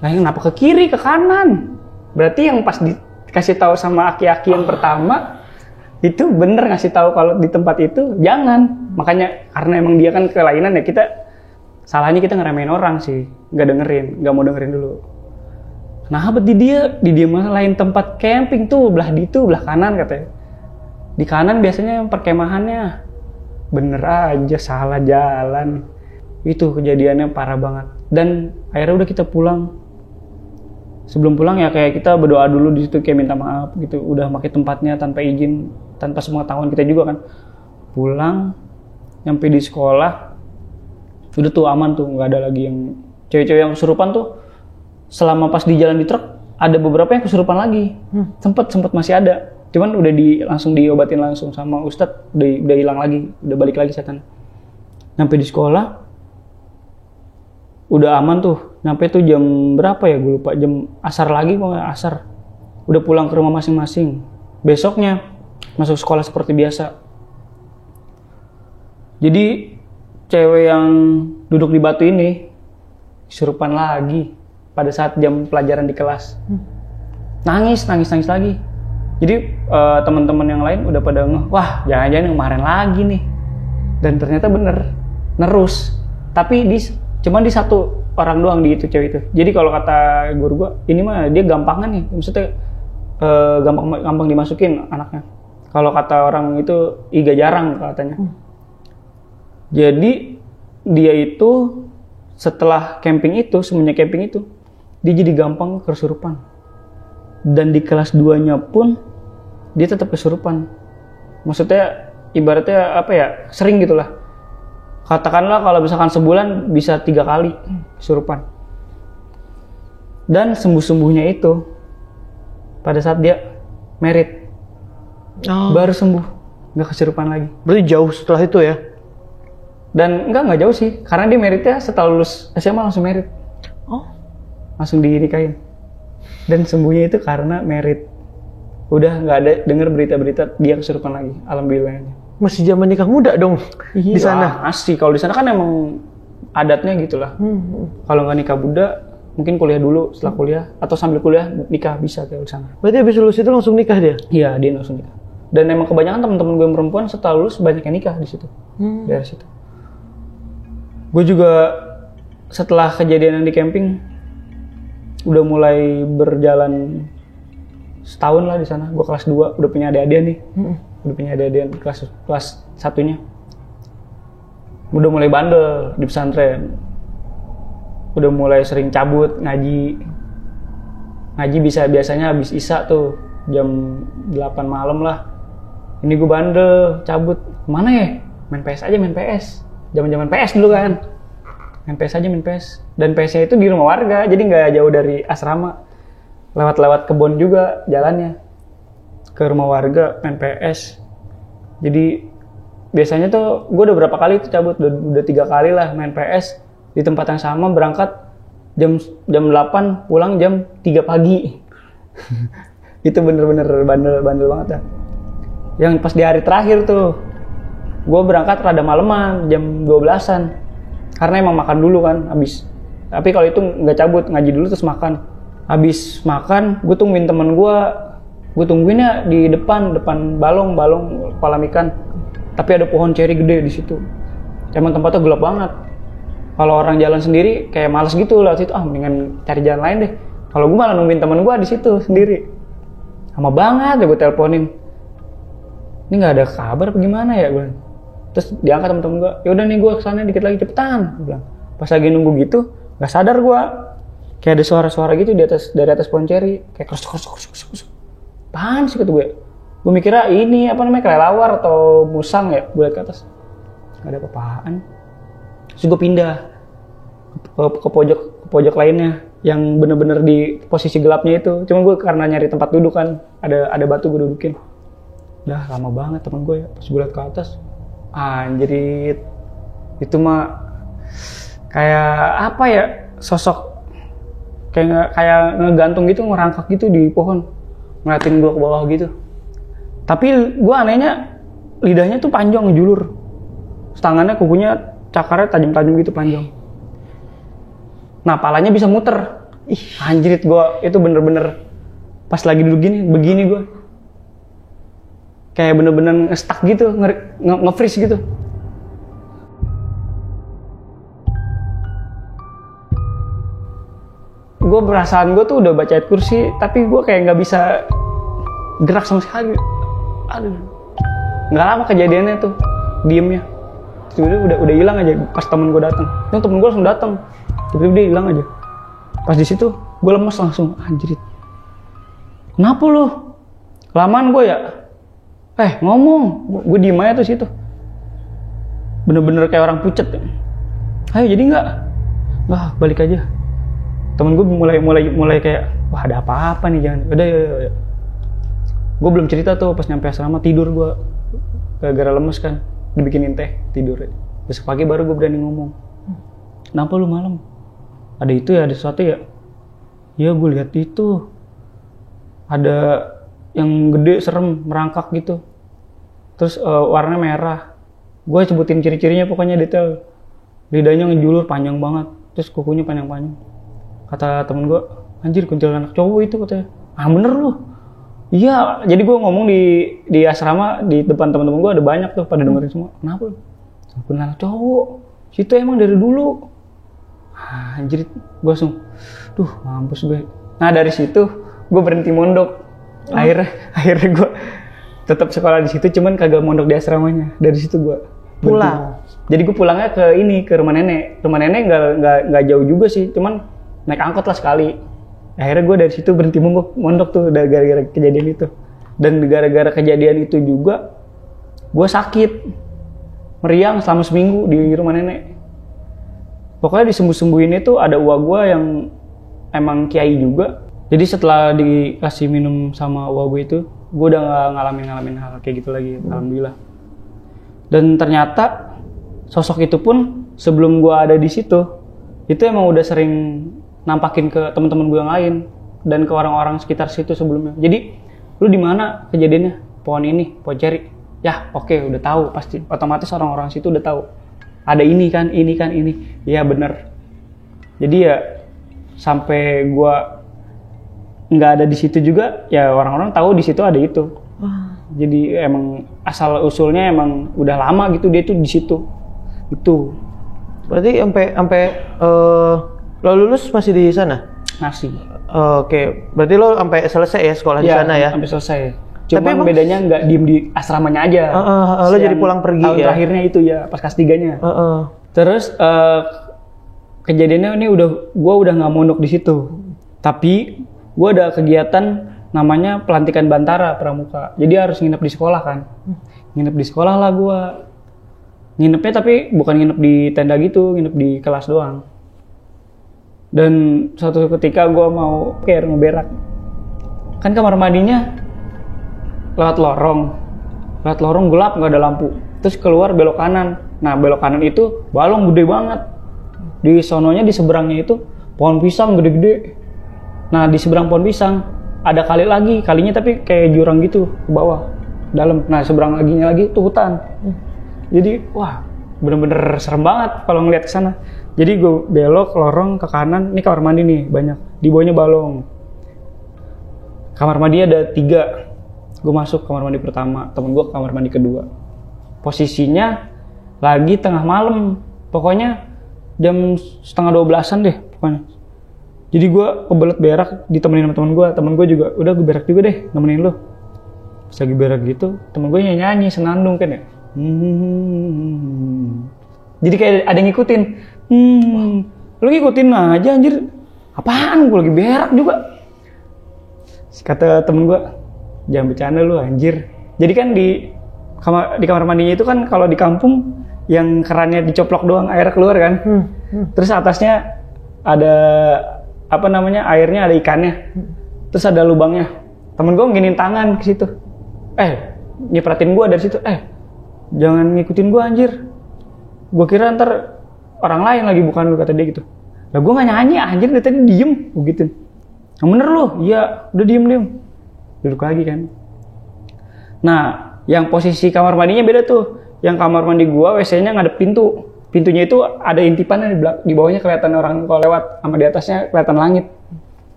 Nah, kenapa ke kiri, ke kanan? Berarti yang pas dikasih tahu sama aki-aki yang pertama itu bener ngasih tahu kalau di tempat itu jangan. Makanya karena emang dia kan kelainan ya, salahnya kita ngeremehin orang sih, nggak mau dengerin dulu. Nah, di dia malah lain tempat camping tuh, belah kanan katanya. Di kanan biasanya perkemahannya. Bener aja salah jalan. Itu kejadiannya parah banget. Dan akhirnya udah kita pulang. Sebelum pulang ya kayak kita berdoa dulu di situ, kayak minta maaf gitu. Udah pakai tempatnya tanpa izin, tanpa sepengetahuan kita juga kan. Pulang, nyampe di sekolah, udah tuh aman tuh, nggak ada lagi yang cewek-cewek yang kesurupan tuh. Selama pas di jalan di truk ada beberapa yang kesurupan lagi. Sempet masih ada. Cuman udah langsung diobatin langsung sama Ustadz, udah hilang lagi, udah balik lagi setan. Nyampe di sekolah, udah aman tuh. Nyampe tuh jam berapa ya, gue lupa, jam asar lagi kok nggak asar. Udah pulang ke rumah masing-masing. Besoknya masuk sekolah seperti biasa. Jadi cewek yang duduk di batu ini kesurupan lagi pada saat jam pelajaran di kelas. Nangis lagi. Jadi teman-teman yang lain udah pada wah jangan-jangan yang kemarin lagi nih. Dan ternyata bener, nerus. Tapi cuman di satu orang doang di itu cewek itu. Jadi kalau kata guru gua, ini mah dia gampangan nih. Maksudnya gampang dimasukin anaknya. Kalau kata orang itu iga jarang katanya. Jadi dia itu setelah camping itu, semenjak camping itu, dia jadi gampang kesurupan. Dan di kelas 2-nya pun dia tetap kesurupan. Maksudnya ibaratnya apa ya, sering gitulah. Katakanlah kalau misalkan sebulan bisa 3 kali kesurupan. Dan sembuh-sembuhnya itu pada saat dia merit. Baru sembuh, nggak kesurupan lagi. Berarti jauh setelah itu ya? Dan nggak jauh sih, karena dia meritnya setelah lulus SMA langsung merit. Langsung dinikahin. Dan sembuhnya itu karena merit. Udah nggak ada denger berita-berita dia kesurupan lagi, alhamdulillahnya. Masih zaman nikah muda dong di sana. Asli, kalau di sana kan emang adatnya gitulah. Kalau nggak nikah muda, mungkin kuliah dulu, setelah kuliah atau sambil kuliah nikah bisa kayak di sana. Berarti habis lulus itu langsung nikah dia? Iya, dia langsung nikah. Dan emang kebanyakan teman-teman gue yang perempuan setelah lulus banyak yang nikah di situ. Dari situ. Gue juga setelah kejadian di camping udah mulai berjalan setahun lah di sana. Gue kelas 2 udah punya adik-adik nih. Udah punya adik-adik kelas 1-nya. Udah mulai bandel di pesantren. Udah mulai sering cabut ngaji. Ngaji biasanya habis isya tuh jam 8 malam lah. Ini gue bandel, cabut. Mana ya? Main PS aja, main PS. Zaman-zaman PS dulu kan. Main PS aja, main PS. Dan PS-nya itu di rumah warga, jadi nggak jauh dari asrama. Lewat kebun juga jalannya. Ke rumah warga, main PS. Jadi biasanya tuh gue udah berapa kali tuh cabut, udah 3 kali lah main PS. Di tempat yang sama, berangkat jam 8, pulang jam 3 pagi. Itu bener-bener bandel banget ya. Yang pas di hari terakhir tuh, gue berangkat rada maleman, jam 12-an. Karena emang makan dulu kan, habis. Tapi kalau itu nggak cabut, ngaji dulu terus makan. Habis makan, gue tungguin temen gue tungguinnya di depan balong kolam ikan. Tapi ada pohon ceri gede di situ. Emang tempatnya gelap banget. Kalau orang jalan sendiri kayak males gitu lewat situ, mendingan cari jalan lain deh. Kalau gue malah nungguin temen gue di situ sendiri. Lama banget ya gue teleponin. Ini nggak ada kabar apa gimana ya gue. Terus diangkat temen-temen gue, yaudah nih gue kesana dikit lagi cepetan. Gue bilang. Pas lagi nunggu gitu, nggak sadar gue. Kayak ada suara-suara gitu dari atas pohon ceri, kayak kros. Apaan sih kata gue? Gue mikirnya ini apa namanya kelelawar atau musang ya, gue liat ke atas. Gak ada apa-apaan. Terus gue pindah ke pojok lainnya yang bener-bener di posisi gelapnya itu. Cuma gue karena nyari tempat duduk kan, ada batu gue dudukin. Udah lama banget temen gue ya. Pas gue liat ke atas, anjrit, itu mah kayak apa ya, sosok kayak ngegantung gitu, ngerangkak gitu di pohon, ngeliatin gue ke bawah gitu. Tapi gue anehnya lidahnya tuh panjang, ngejulur, tangannya, kukunya, cakarnya tajam-tajam gitu, panjang. Nah palanya bisa muter. Anjrit, gue itu bener-bener pas lagi duduk gini, begini gue kayak bener-bener nge-stuck gitu, nge-freeze gitu. Gue perasaan gue tuh udah baca ayat kursi, tapi gue kayak nggak bisa gerak sama sekali. Aduh, nggak lama kejadiannya tuh, diemnya. Tiba-tiba udah hilang aja pas temen gue datang. Yang temen gue langsung datang, tiba-tiba dia hilang aja. Pas di situ gue lemes langsung, anjrit. Kenapa lu? Kelamaan gue ya? Ngomong. Gue diem aja tuh situ. Bener-bener kayak orang pucet. Ayo jadi nggak? Nggak, balik aja. Temen gue mulai kayak, wah ada apa-apa nih, jangan. Udah ya. Gue belum cerita tuh pas nyampe asrama, tidur gue gara-gara lemes kan, dibikinin teh, tidur. Besok pagi baru gue berani ngomong. Kenapa lu malam? Ada itu ya, ada sesuatu ya? Iya gue lihat itu, ada yang gede, serem, merangkak gitu. Terus warnanya merah. Gue sebutin ciri-cirinya pokoknya detail. Lidahnya ngejulur panjang banget, terus kukunya panjang-panjang. Kata temen gue, anjir kuntilanak cowok itu katanya. Ah bener lu? Iya, jadi gue ngomong di asrama, di depan teman-teman gue ada banyak tuh pada dengerin semua. Kenapa lu? Kuntilanak cowok, situ emang dari dulu. Anjir, gue langsung, mampus gue. Nah dari situ gue berhenti mondok. Akhirnya gue tetap sekolah di situ, cuman kagak mondok di asramanya. Dari situ gue pulang. Jadi gue pulangnya ke rumah nenek. Rumah nenek nggak jauh juga sih, cuman naik angkot lah sekali. Akhirnya gue dari situ berhenti mondok tuh gara-gara kejadian itu. Dan gara-gara kejadian itu juga gue sakit meriang selama seminggu di rumah nenek. Pokoknya disembuh-sembuhin itu ada uak gue yang emang kiai juga. Jadi setelah dikasih minum sama uak gue itu, gue udah gak ngalamin hal kayak gitu lagi, alhamdulillah. Dan ternyata sosok itu pun sebelum gue ada di situ, itu emang udah sering nampakin ke teman-teman gue yang lain dan ke orang-orang sekitar situ sebelumnya. Jadi, lu di mana kejadiannya? Pohon ini, pohon ceri. Ya, oke, udah tahu pasti. Otomatis orang-orang situ udah tahu. Ada ini kan. Iya bener. Jadi ya sampai gue nggak ada di situ juga, ya orang-orang tahu di situ ada itu. Jadi emang asal usulnya emang udah lama gitu dia tuh di situ. Itu. Berarti sampai lo lulus masih di sana? Masih. Oke, berarti lo sampai selesai ya sekolah di sana ya? Sampai selesai. Cuman bedanya nggak diem di asramanya aja. Lo jadi pulang pergi tahun ya? Terakhirnya itu ya, pas kelas 3-nya. Terus kejadiannya ini gue udah nggak mondok di situ. Tapi gue ada kegiatan namanya pelantikan Bantara Pramuka. Jadi harus nginep di sekolah kan. Nginep di sekolah lah gue. Nginepnya tapi bukan nginep di tenda gitu, nginep di kelas doang. Dan suatu ketika gue mau ngeberak. Kan kamar mandinya lewat lorong gelap, nggak ada lampu. Terus keluar belok kanan. Nah belok kanan itu balong gede banget. Di sononya di seberangnya itu pohon pisang gede-gede. Nah di seberang pohon pisang ada kali lagi, kalinya tapi kayak jurang gitu ke bawah dalam. Nah seberang lagi itu hutan. Jadi wah bener-bener serem banget kalau ngeliat ke sana. Jadi gue belok lorong ke kanan, ini kamar mandi nih banyak, di bawahnya balong. Kamar mandi ada 3. Gue masuk kamar mandi pertama, temen gue kamar mandi kedua. Posisinya lagi tengah malam, pokoknya jam 11:30 deh pokoknya. Jadi gue kebelet berak ditemenin sama temen gue juga, udah gue berak juga deh nemenin lu. Pas lagi berak gitu, temen gue nyanyi senandung kan ya. Jadi kayak ada yang ngikutin. Lu ngikutin aja anjir. Apaan, gue lagi berak juga. Kata temen gue, jangan bercanda lu anjir. Jadi kan di kamar mandinya itu kan kalau di kampung yang kerannya dicoplok doang air keluar kan. Terus atasnya ada apa namanya, airnya ada ikannya. Terus ada lubangnya. Temen gue nginin tangan ke situ. Nyipratin gue dari situ. Jangan ngikutin gue anjir. Gue kira ntar orang lain lagi bukan lu, kata dia gitu. Lah gue nggak nyanyi anjir, dari tadi diem gitu. Yang bener lu? Iya, udah diem. Duduk lagi kan. Nah, yang posisi kamar mandinya beda tuh. Yang kamar mandi gua WC-nya ngadep pintu. Pintunya itu ada intipannya di bawahnya kelihatan orang kalau lewat, sama di atasnya kelihatan langit.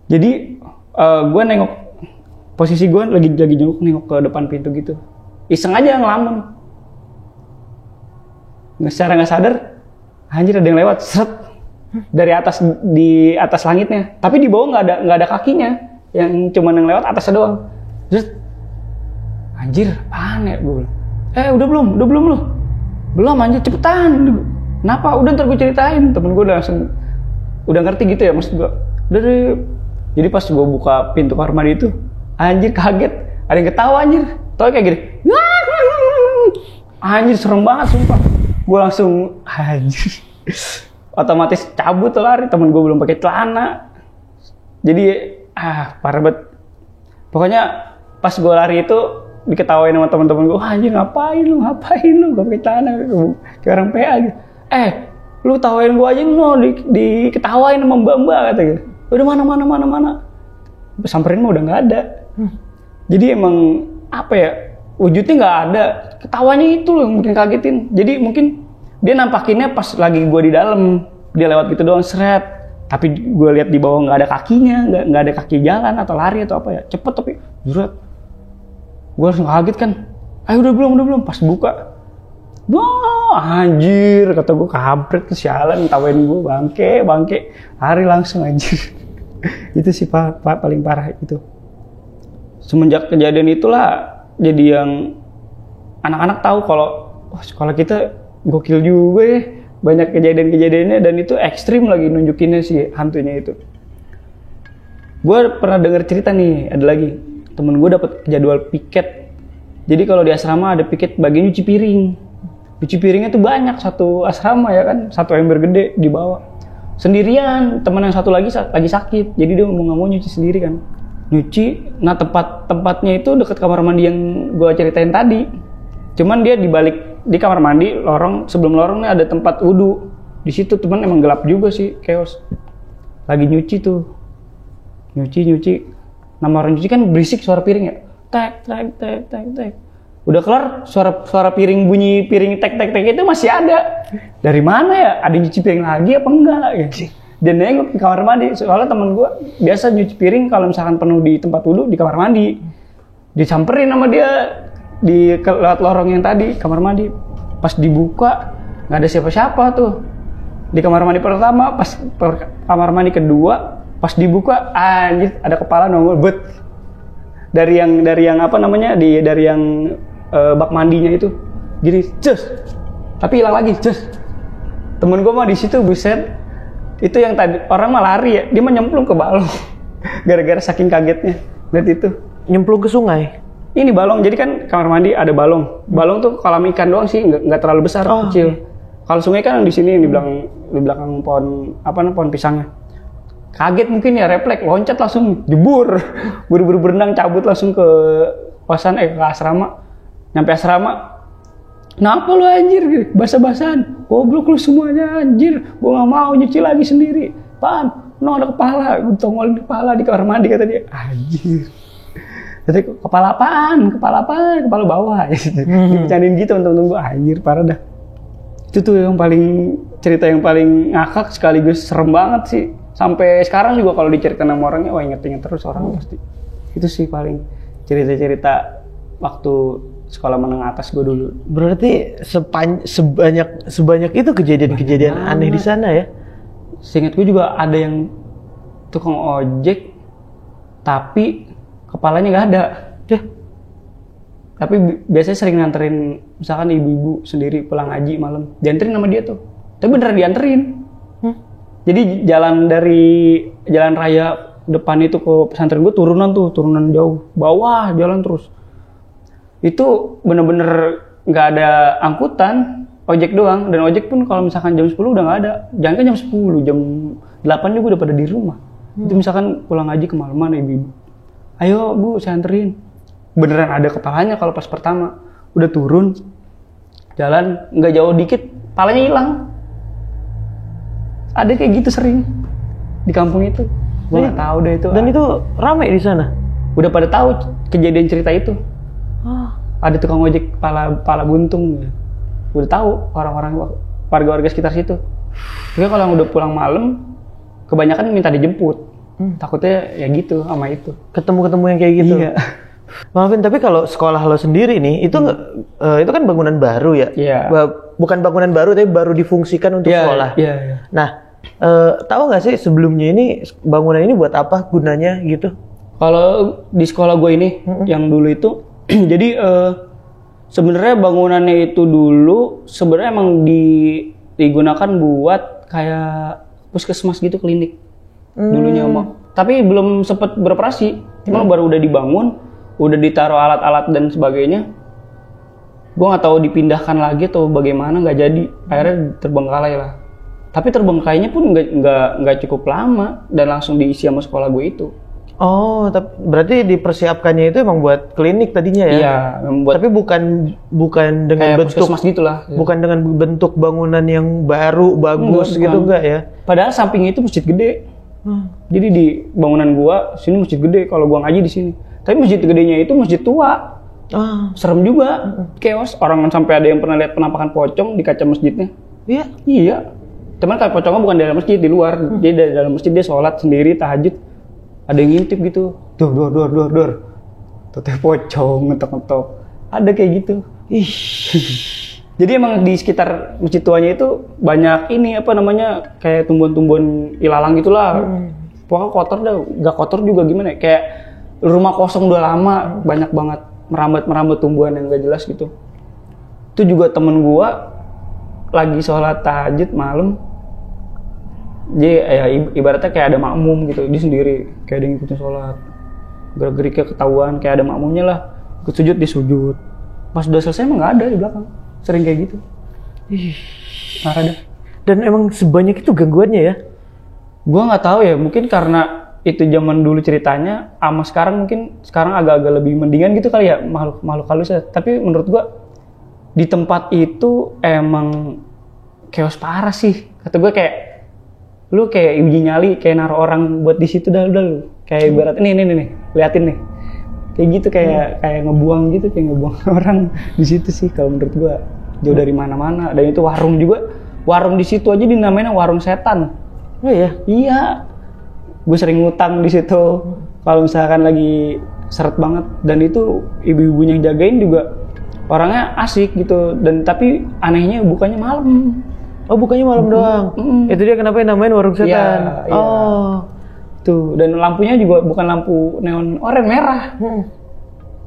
Jadi gua nengok, posisi gua lagi nengok ke depan pintu gitu. Iseng aja ngelamun. Secara nggak sadar, anjir ada yang lewat, seret dari atas, di atas langitnya. Tapi di bawah nggak ada kakinya, yang cuman yang lewat atasnya doang. Terus anjir, apaan ya gue bilang. Udah belum lu? Belum anjir, cepetan. Kenapa? Udah ntar gue ceritain. Temen gue udah ngerti gitu ya maksud gue. Udah deh. Jadi pas gue buka pintu kamar mandi itu, anjir kaget. Ada yang ketawa anjir. Tau kayak gini. Anjir serem banget sumpah. Gue langsung anjir. Otomatis cabut tuh lari. Temen gue belum pakai celana. Jadi parah banget. Pokoknya pas gue lari itu diketawain sama teman-teman gue, anjir ngapain lu gak pakai celana, kayak orang PA gitu. Lu tawain gue aja lu diketawain sama mbak-mbak kata gitu. Udah mana. Samperin mah udah nggak ada. Jadi emang apa ya, wujudnya nggak ada, ketawanya itu loh yang mungkin kagetin. Jadi mungkin dia nampakinnya pas lagi gue di dalam, dia lewat gitu doang seret. Tapi gue lihat di bawah nggak ada kakinya, nggak ada kaki jalan atau lari atau apa ya, cepet tapi jurat. Gue langsung kaget kan, udah belum, pas buka. Wah anjir, kata gue kampret kesialan, tawain gue bangke, lari langsung anjir. Itu sih paling parah itu. Semenjak kejadian itulah, jadi yang anak-anak tahu kalau sekolah kita gokil juga ya. Banyak kejadian-kejadiannya dan itu ekstrim lagi nunjukinnya si hantunya itu. Gue pernah dengar cerita nih, ada lagi. Temen gue dapet jadwal piket. Jadi kalau di asrama ada piket bagian nyuci piring. Nyuci piringnya tuh banyak, satu asrama ya kan, satu ember gede dibawa. Sendirian, temen yang satu lagi sakit. Jadi dia mau nggak mau nyuci sendiri kan. Nyuci, nah tempatnya itu deket kamar mandi yang gue ceritain tadi. Cuman dia di kamar mandi, sebelum lorongnya ada tempat wudhu. Di situ temen emang gelap juga sih, chaos. Lagi nyuci tuh. Nyuci. Nama orang cuci kan berisik suara piring ya. Tek. Udah kelar suara piring, bunyi piring tek itu masih ada. Dari mana ya? Ada nyuci piring lagi apa enggak gitu. Dia nengok di kamar mandi. Soalnya temen gue biasa nyuci piring kalau misalkan penuh di tempat wudhu di kamar mandi. Disamperin sama dia lewat lorong yang tadi, kamar mandi. Pas dibuka nggak ada siapa-siapa tuh. Di kamar mandi pertama, pas kamar mandi kedua, pas dibuka anjir ada kepala nongol bet dari yang apa namanya dari yang bak mandinya itu gini cus, tapi hilang lagi cus. Temen gue mah di situ buset, itu yang tadi orang mah lari ya, dia mah nyemplung ke balong gara-gara saking kagetnya lihat itu. Nyemplung ke sungai? Ini balong, jadi kan kamar mandi ada balong tuh kolam ikan doang sih, nggak terlalu besar, kecil. Kalau sungai kan di sini di belakang pohon pisangnya. Kaget mungkin ya, refleks, loncat langsung jebur. Buru-buru berenang, cabut langsung ke kosan, ke asrama. Nyampe asrama, kenapa lu anjir? Basah-basahan. Goblok lu semuanya anjir. Gua gak mau nyuci lagi sendiri. Apaan? No, ada kepala. Gua tongolin kepala di kamar mandi kata dia. Anjir. Jadi kepala apaan? Kepala bawah. Dibercandain gitu temen-temen gua. Anjir, parah dah. Itu tuh cerita yang paling ngakak sekaligus serem banget sih. Sampai sekarang juga kalau diceritain sama orangnya, inget-inget terus orang pasti. Itu sih paling cerita-cerita waktu sekolah menengah atas gue dulu. Berarti sebanyak itu kejadian-kejadian aneh di sana ya? seingat gue juga ada yang tukang ojek tapi kepalanya nggak ada. Tapi biasanya sering nganterin misalkan ibu-ibu sendiri pulang ngaji malam, dianterin sama dia tuh. Tapi beneran dianterin. Jadi jalan dari jalan raya depan itu ke pesantren gue turunan jauh, bawah jalan terus. Itu bener-bener nggak ada angkutan, ojek doang. Dan ojek pun kalau misalkan jam 10 udah nggak ada. Jangan kan jam 10, jam 8 juga udah pada di rumah. Itu misalkan pulang ngaji kemalaman ibu-ibu. Ayo bu, saya anterin. Beneran ada kepalanya kalau pas pertama. Udah turun, jalan nggak jauh dikit, kepalanya hilang. Ada kayak gitu sering di kampung itu. Gue nggak tahu deh itu. Dan itu ramai di sana. Udah pada tahu kejadian cerita itu. Ada tukang ojek pala buntung. Udah tahu orang-orang warga-warga sekitar situ. Tapi kalau yang udah pulang malam, kebanyakan minta dijemput. Takutnya ya gitu sama itu. Ketemu-ketemu yang kayak gitu. Iya. Maafin, tapi kalau sekolah lo sendiri nih, itu kan bangunan baru ya? Iya. Bukan bangunan baru, tapi baru difungsikan untuk sekolah. Iya. Nah, tahu nggak sih sebelumnya ini bangunan ini buat apa gunanya gitu? Kalau di sekolah gue ini yang dulu itu, jadi sebenarnya bangunannya itu dulu sebenarnya emang digunakan buat kayak puskesmas gitu, klinik dulunya emang. Tapi belum sempat beroperasi, cuma baru udah dibangun, udah ditaruh alat-alat dan sebagainya. Gue nggak tahu dipindahkan lagi atau bagaimana, nggak jadi. Akhirnya terbengkalai lah. Tapi terbengkalainya pun nggak cukup lama dan langsung diisi sama sekolah gue itu. Oh, tapi berarti dipersiapkannya itu emang buat klinik tadinya ya? Iya, tapi bukan dengan bentuk puskesmas gitulah. Bukan dengan bentuk bangunan yang baru bagus gitu enggak ya? Padahal samping itu masjid gede. Jadi di bangunan gua sini masjid gede, kalau gua ngaji di sini. Tapi masjid gedenya itu masjid tua. Serem juga. Chaos. Orang sampai ada yang pernah lihat penampakan pocong di kaca masjidnya. Iya. Teman kayak pocongnya bukan di dalam masjid, di luar. Jadi dari dalam masjid dia sholat sendiri, tahajud. Ada yang ngintip gitu. Dor. Teteh pocong ngetok-ngetok. Ada kayak gitu. Jadi emang di sekitar masjid tuanya itu banyak ini kayak tumbuhan-tumbuhan ilalang gitulah. Pokoknya kotor dah, nggak kotor juga gimana ya? Kayak rumah kosong udah lama, banyak banget merambat tumbuhan yang nggak jelas gitu. Itu juga temen gua lagi sholat tahajud malam. Jadi ya ibaratnya kayak ada makmum gitu, dia sendiri kayak ada yang ngikutin sholat. Gerak-geriknya ketahuan, kayak ada makmumnya lah. Ikut sujud, dia sujud. Pas udah selesai emang nggak ada di belakang. Sering kayak gitu. Marah dah. Dan emang sebanyak itu gangguannya ya? Gua nggak tahu ya, mungkin karena itu zaman dulu ceritanya, sama sekarang mungkin sekarang agak-agak lebih mendingan gitu kali ya, makhluk halus ya. Tapi menurut gua di tempat itu emang chaos parah sih. Kata gua kayak lu kayak uji nyali, kayak naruh orang buat di situ dah lu. Kayak ibarat nih, liatin nih. Kayak gitu kayak ngebuang gitu, kayak ngebuang orang di situ sih kalau menurut gua. Jauh dari mana-mana. Dan itu warung juga. Warung di situ aja dinamain warung setan. Oh iya? Iya. Gue sering ngutang di situ. Kalau misalkan lagi seret banget. Dan itu ibu-ibunya yang jagain juga orangnya asik gitu. Dan tapi anehnya bukanya malam. Oh, bukanya malam doang? Itu dia kenapa namain warung setan? Iya. Tuh. Dan lampunya juga bukan lampu neon oranye, merah.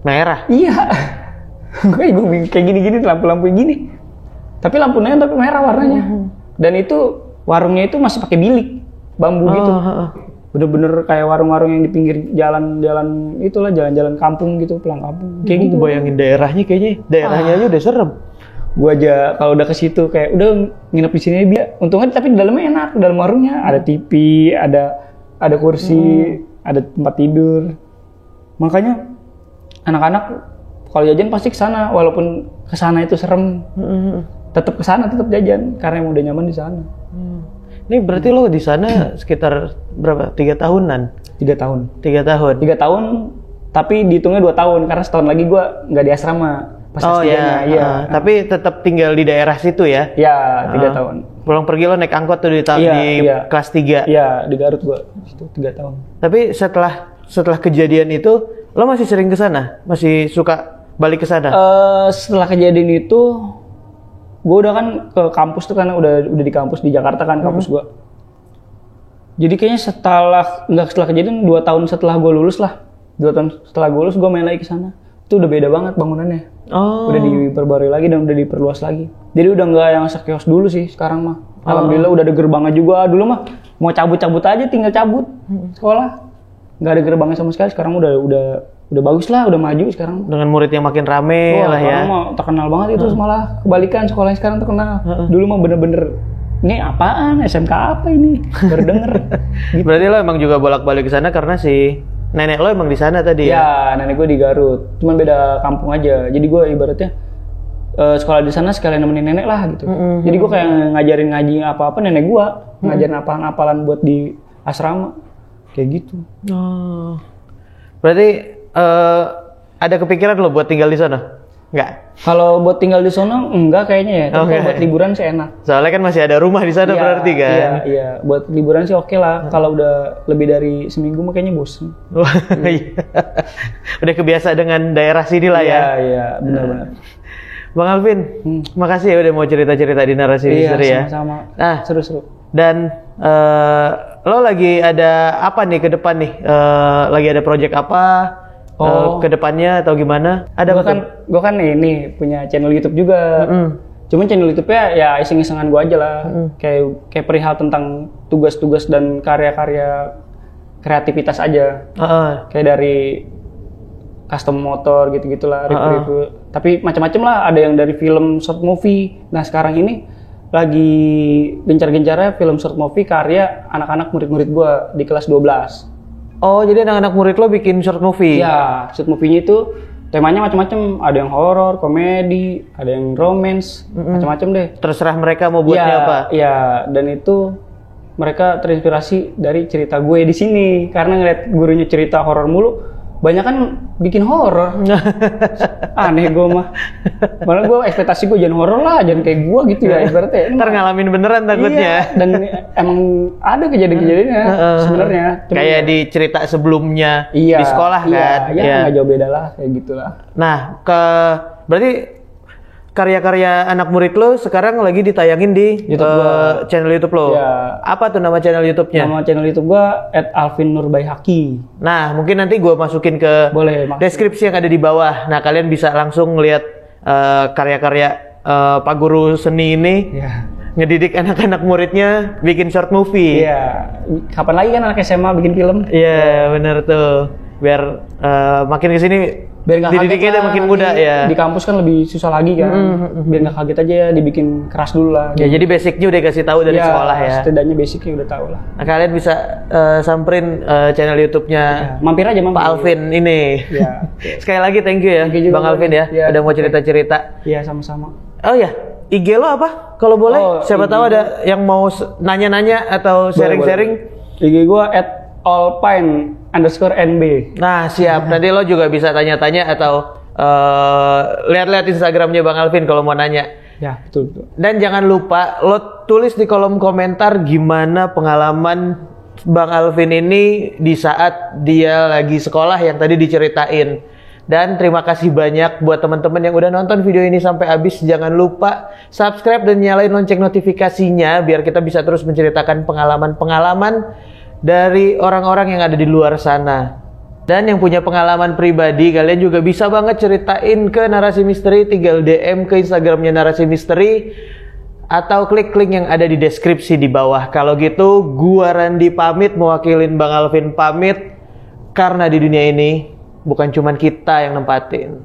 Merah? Iya. Gue kayak gini-gini, lampu-lampu gini. Tapi lampu neon tapi merah warnanya. Dan itu warungnya itu masih pakai bilik bambu gitu. Bener-bener kayak warung-warung yang di pinggir jalan-jalan itulah, jalan-jalan kampung gitu, pulang kampung. Kayak gitu. Bayangin daerahnya kayaknya. Daerahnya aja udah serem. Gua aja kalau udah ke situ kayak udah nginep di sini biar. Untungnya tapi di dalamnya enak, dalam warungnya ada TV, ada kursi, ada tempat tidur. Makanya anak-anak kalau jajan pasti kesana, walaupun kesana itu serem, tetap kesana, tetap jajan karena emang udah nyaman di sana. Ini berarti lo di sana sekitar berapa? 3 tahunan? 3 tahun. 3 tahun. 3 tahun, tapi dihitungnya 2 tahun karena setahun lagi gue nggak di asrama. Pas iya. Tapi tetap tinggal di daerah situ ya? Iya, 3 tahun. Pulang pergi lo naik angkot tuh di kelas 3? Iya, di Garut gue. Itu 3 tahun. Tapi setelah kejadian itu, lo masih sering ke sana? Masih suka balik ke sana? Setelah kejadian itu, gue udah kan ke kampus tuh karena udah di kampus di Jakarta kan kampus gue. Jadi kayaknya setelah kejadian 2 tahun setelah gue lulus lah. 2 tahun setelah gue lulus gue main lagi ke sana. Itu udah beda banget bangunannya. Oh. Udah diperbarui lagi dan udah diperluas lagi. Jadi udah nggak yang sekios dulu sih sekarang mah. Alhamdulillah udah ada gerbangnya juga. Dulu mah mau cabut-cabut aja tinggal cabut sekolah. Nggak ada gerbangnya sama sekali. Sekarang udah bagus lah, udah maju sekarang. Dengan murid yang makin rame lah ya. Sekarang mah terkenal banget itu malah kebalikan sekolahnya sekarang terkenal. Dulu mah bener-bener ini apaan? SMK apa ini? Baru denger. Gitu. Berarti lo emang juga bolak-balik ke sana karena si nenek lo emang di sana tadi ya? Ya, nenek gue di Garut. Cuman beda kampung aja. Jadi gue ibaratnya sekolah di sana sekalian nemenin nenek lah gitu. Jadi gue kayak ngajarin ngaji apa-apa nenek gue, ngajarin apalan-apalan buat di asrama. Kayak gitu. Oh. Berarti ada kepikiran lo buat tinggal di sana? Enggak. Kalau buat tinggal di sana enggak kayaknya ya. Tapi kalau buat liburan sih enak. Soalnya kan masih ada rumah di sana berarti kan. Iya. Buat liburan sih oke lah. Kalau udah lebih dari seminggu mah kayaknya bosen. Udah kebiasa dengan daerah sini lah ya. Iya, benar-benar. Bang Alvin, makasih ya udah mau cerita-cerita di Narasi Misteri ya. Iya, sama-sama. Nah, seru-seru. Dan lo lagi ada apa nih ke depan nih? Lagi ada project apa? Ke depannya atau gimana? Ada Gue kan ini punya channel YouTube juga. Cuman channel YouTube-nya ya iseng-isengan gue aja lah. Kayak perihal tentang tugas-tugas dan karya-karya kreativitas aja. Kayak dari custom motor gitu-gitulah, review. Tapi macam-macam lah. Ada yang dari film short movie. Nah sekarang ini lagi gencar-gencarnya film short movie karya anak-anak murid-murid gue di kelas 12. Oh, jadi anak-anak murid lo bikin short movie? Ya, short movie-nya itu temanya macam-macam. Ada yang horor, komedi, ada yang romance, macam-macam deh. Terserah mereka mau buatnya apa? Iya, dan itu mereka terinspirasi dari cerita gue di sini. Karena ngeliat gurunya cerita horor mulu, banyak kan bikin horor. Aneh gue mah. Malah gue ekspektasi gue jangan horor lah, jangan kayak gue gitu ya ibaratnya. Ntar ngalamin beneran takutnya. Iya, dan emang ada kejadian-kejadiannya sebenarnya. Kayak di cerita sebelumnya di sekolah kan. Iya, nggak jauh beda lah kayak gitulah. Nah, berarti karya-karya anak murid lo sekarang lagi ditayangin di channel YouTube lo. Ya. Apa tuh nama channel YouTube-nya? Nama channel YouTube gua @alvinurbaihaki. Nah, mungkin nanti gua masukin ke deskripsi yang ada di bawah. Nah, kalian bisa langsung lihat karya-karya Pak Guru Seni ini. Ngedidik anak-anak muridnya bikin short movie. Iya. Kapan lagi kan anak SMA bikin film? Iya, bener tuh. Biar makin kesini biar nggak dididiknya makin muda ya. Di kampus kan lebih susah lagi kan. Biar nggak kaget aja ya, dibikin keras dulu lah. Ya jadi basicnya udah kasih tahu dari sekolah ya. Setidaknya basicnya udah tahu lah. Nah, kalian bisa samperin channel YouTube-nya mampir aja Pak Alvin ini. Ya. Sekali lagi thank you ya Bang Alvin ya, udah mau cerita-cerita. Iya sama-sama. Oh ya, IG lo apa? Kalau boleh, siapa tahu ada yang mau nanya-nanya atau sharing-sharing. IG gua @allpine_nb. Nah siap, nanti lo juga bisa tanya-tanya atau lihat-lihat Instagramnya Bang Alvin kalau mau nanya. Ya betul. Dan jangan lupa lo tulis di kolom komentar gimana pengalaman Bang Alvin ini di saat dia lagi sekolah yang tadi diceritain. Dan terima kasih banyak buat teman-teman yang udah nonton video ini sampai habis. Jangan lupa subscribe dan nyalain lonceng notifikasinya biar kita bisa terus menceritakan pengalaman-pengalaman dari orang-orang yang ada di luar sana. Dan yang punya pengalaman pribadi, kalian juga bisa banget ceritain ke Narasi Misteri, tinggal DM ke Instagramnya Narasi Misteri atau klik link yang ada di deskripsi di bawah. Kalau gitu, gua Randi pamit, mewakilin Bang Alvin pamit, karena di dunia ini bukan cuman kita yang nempatin.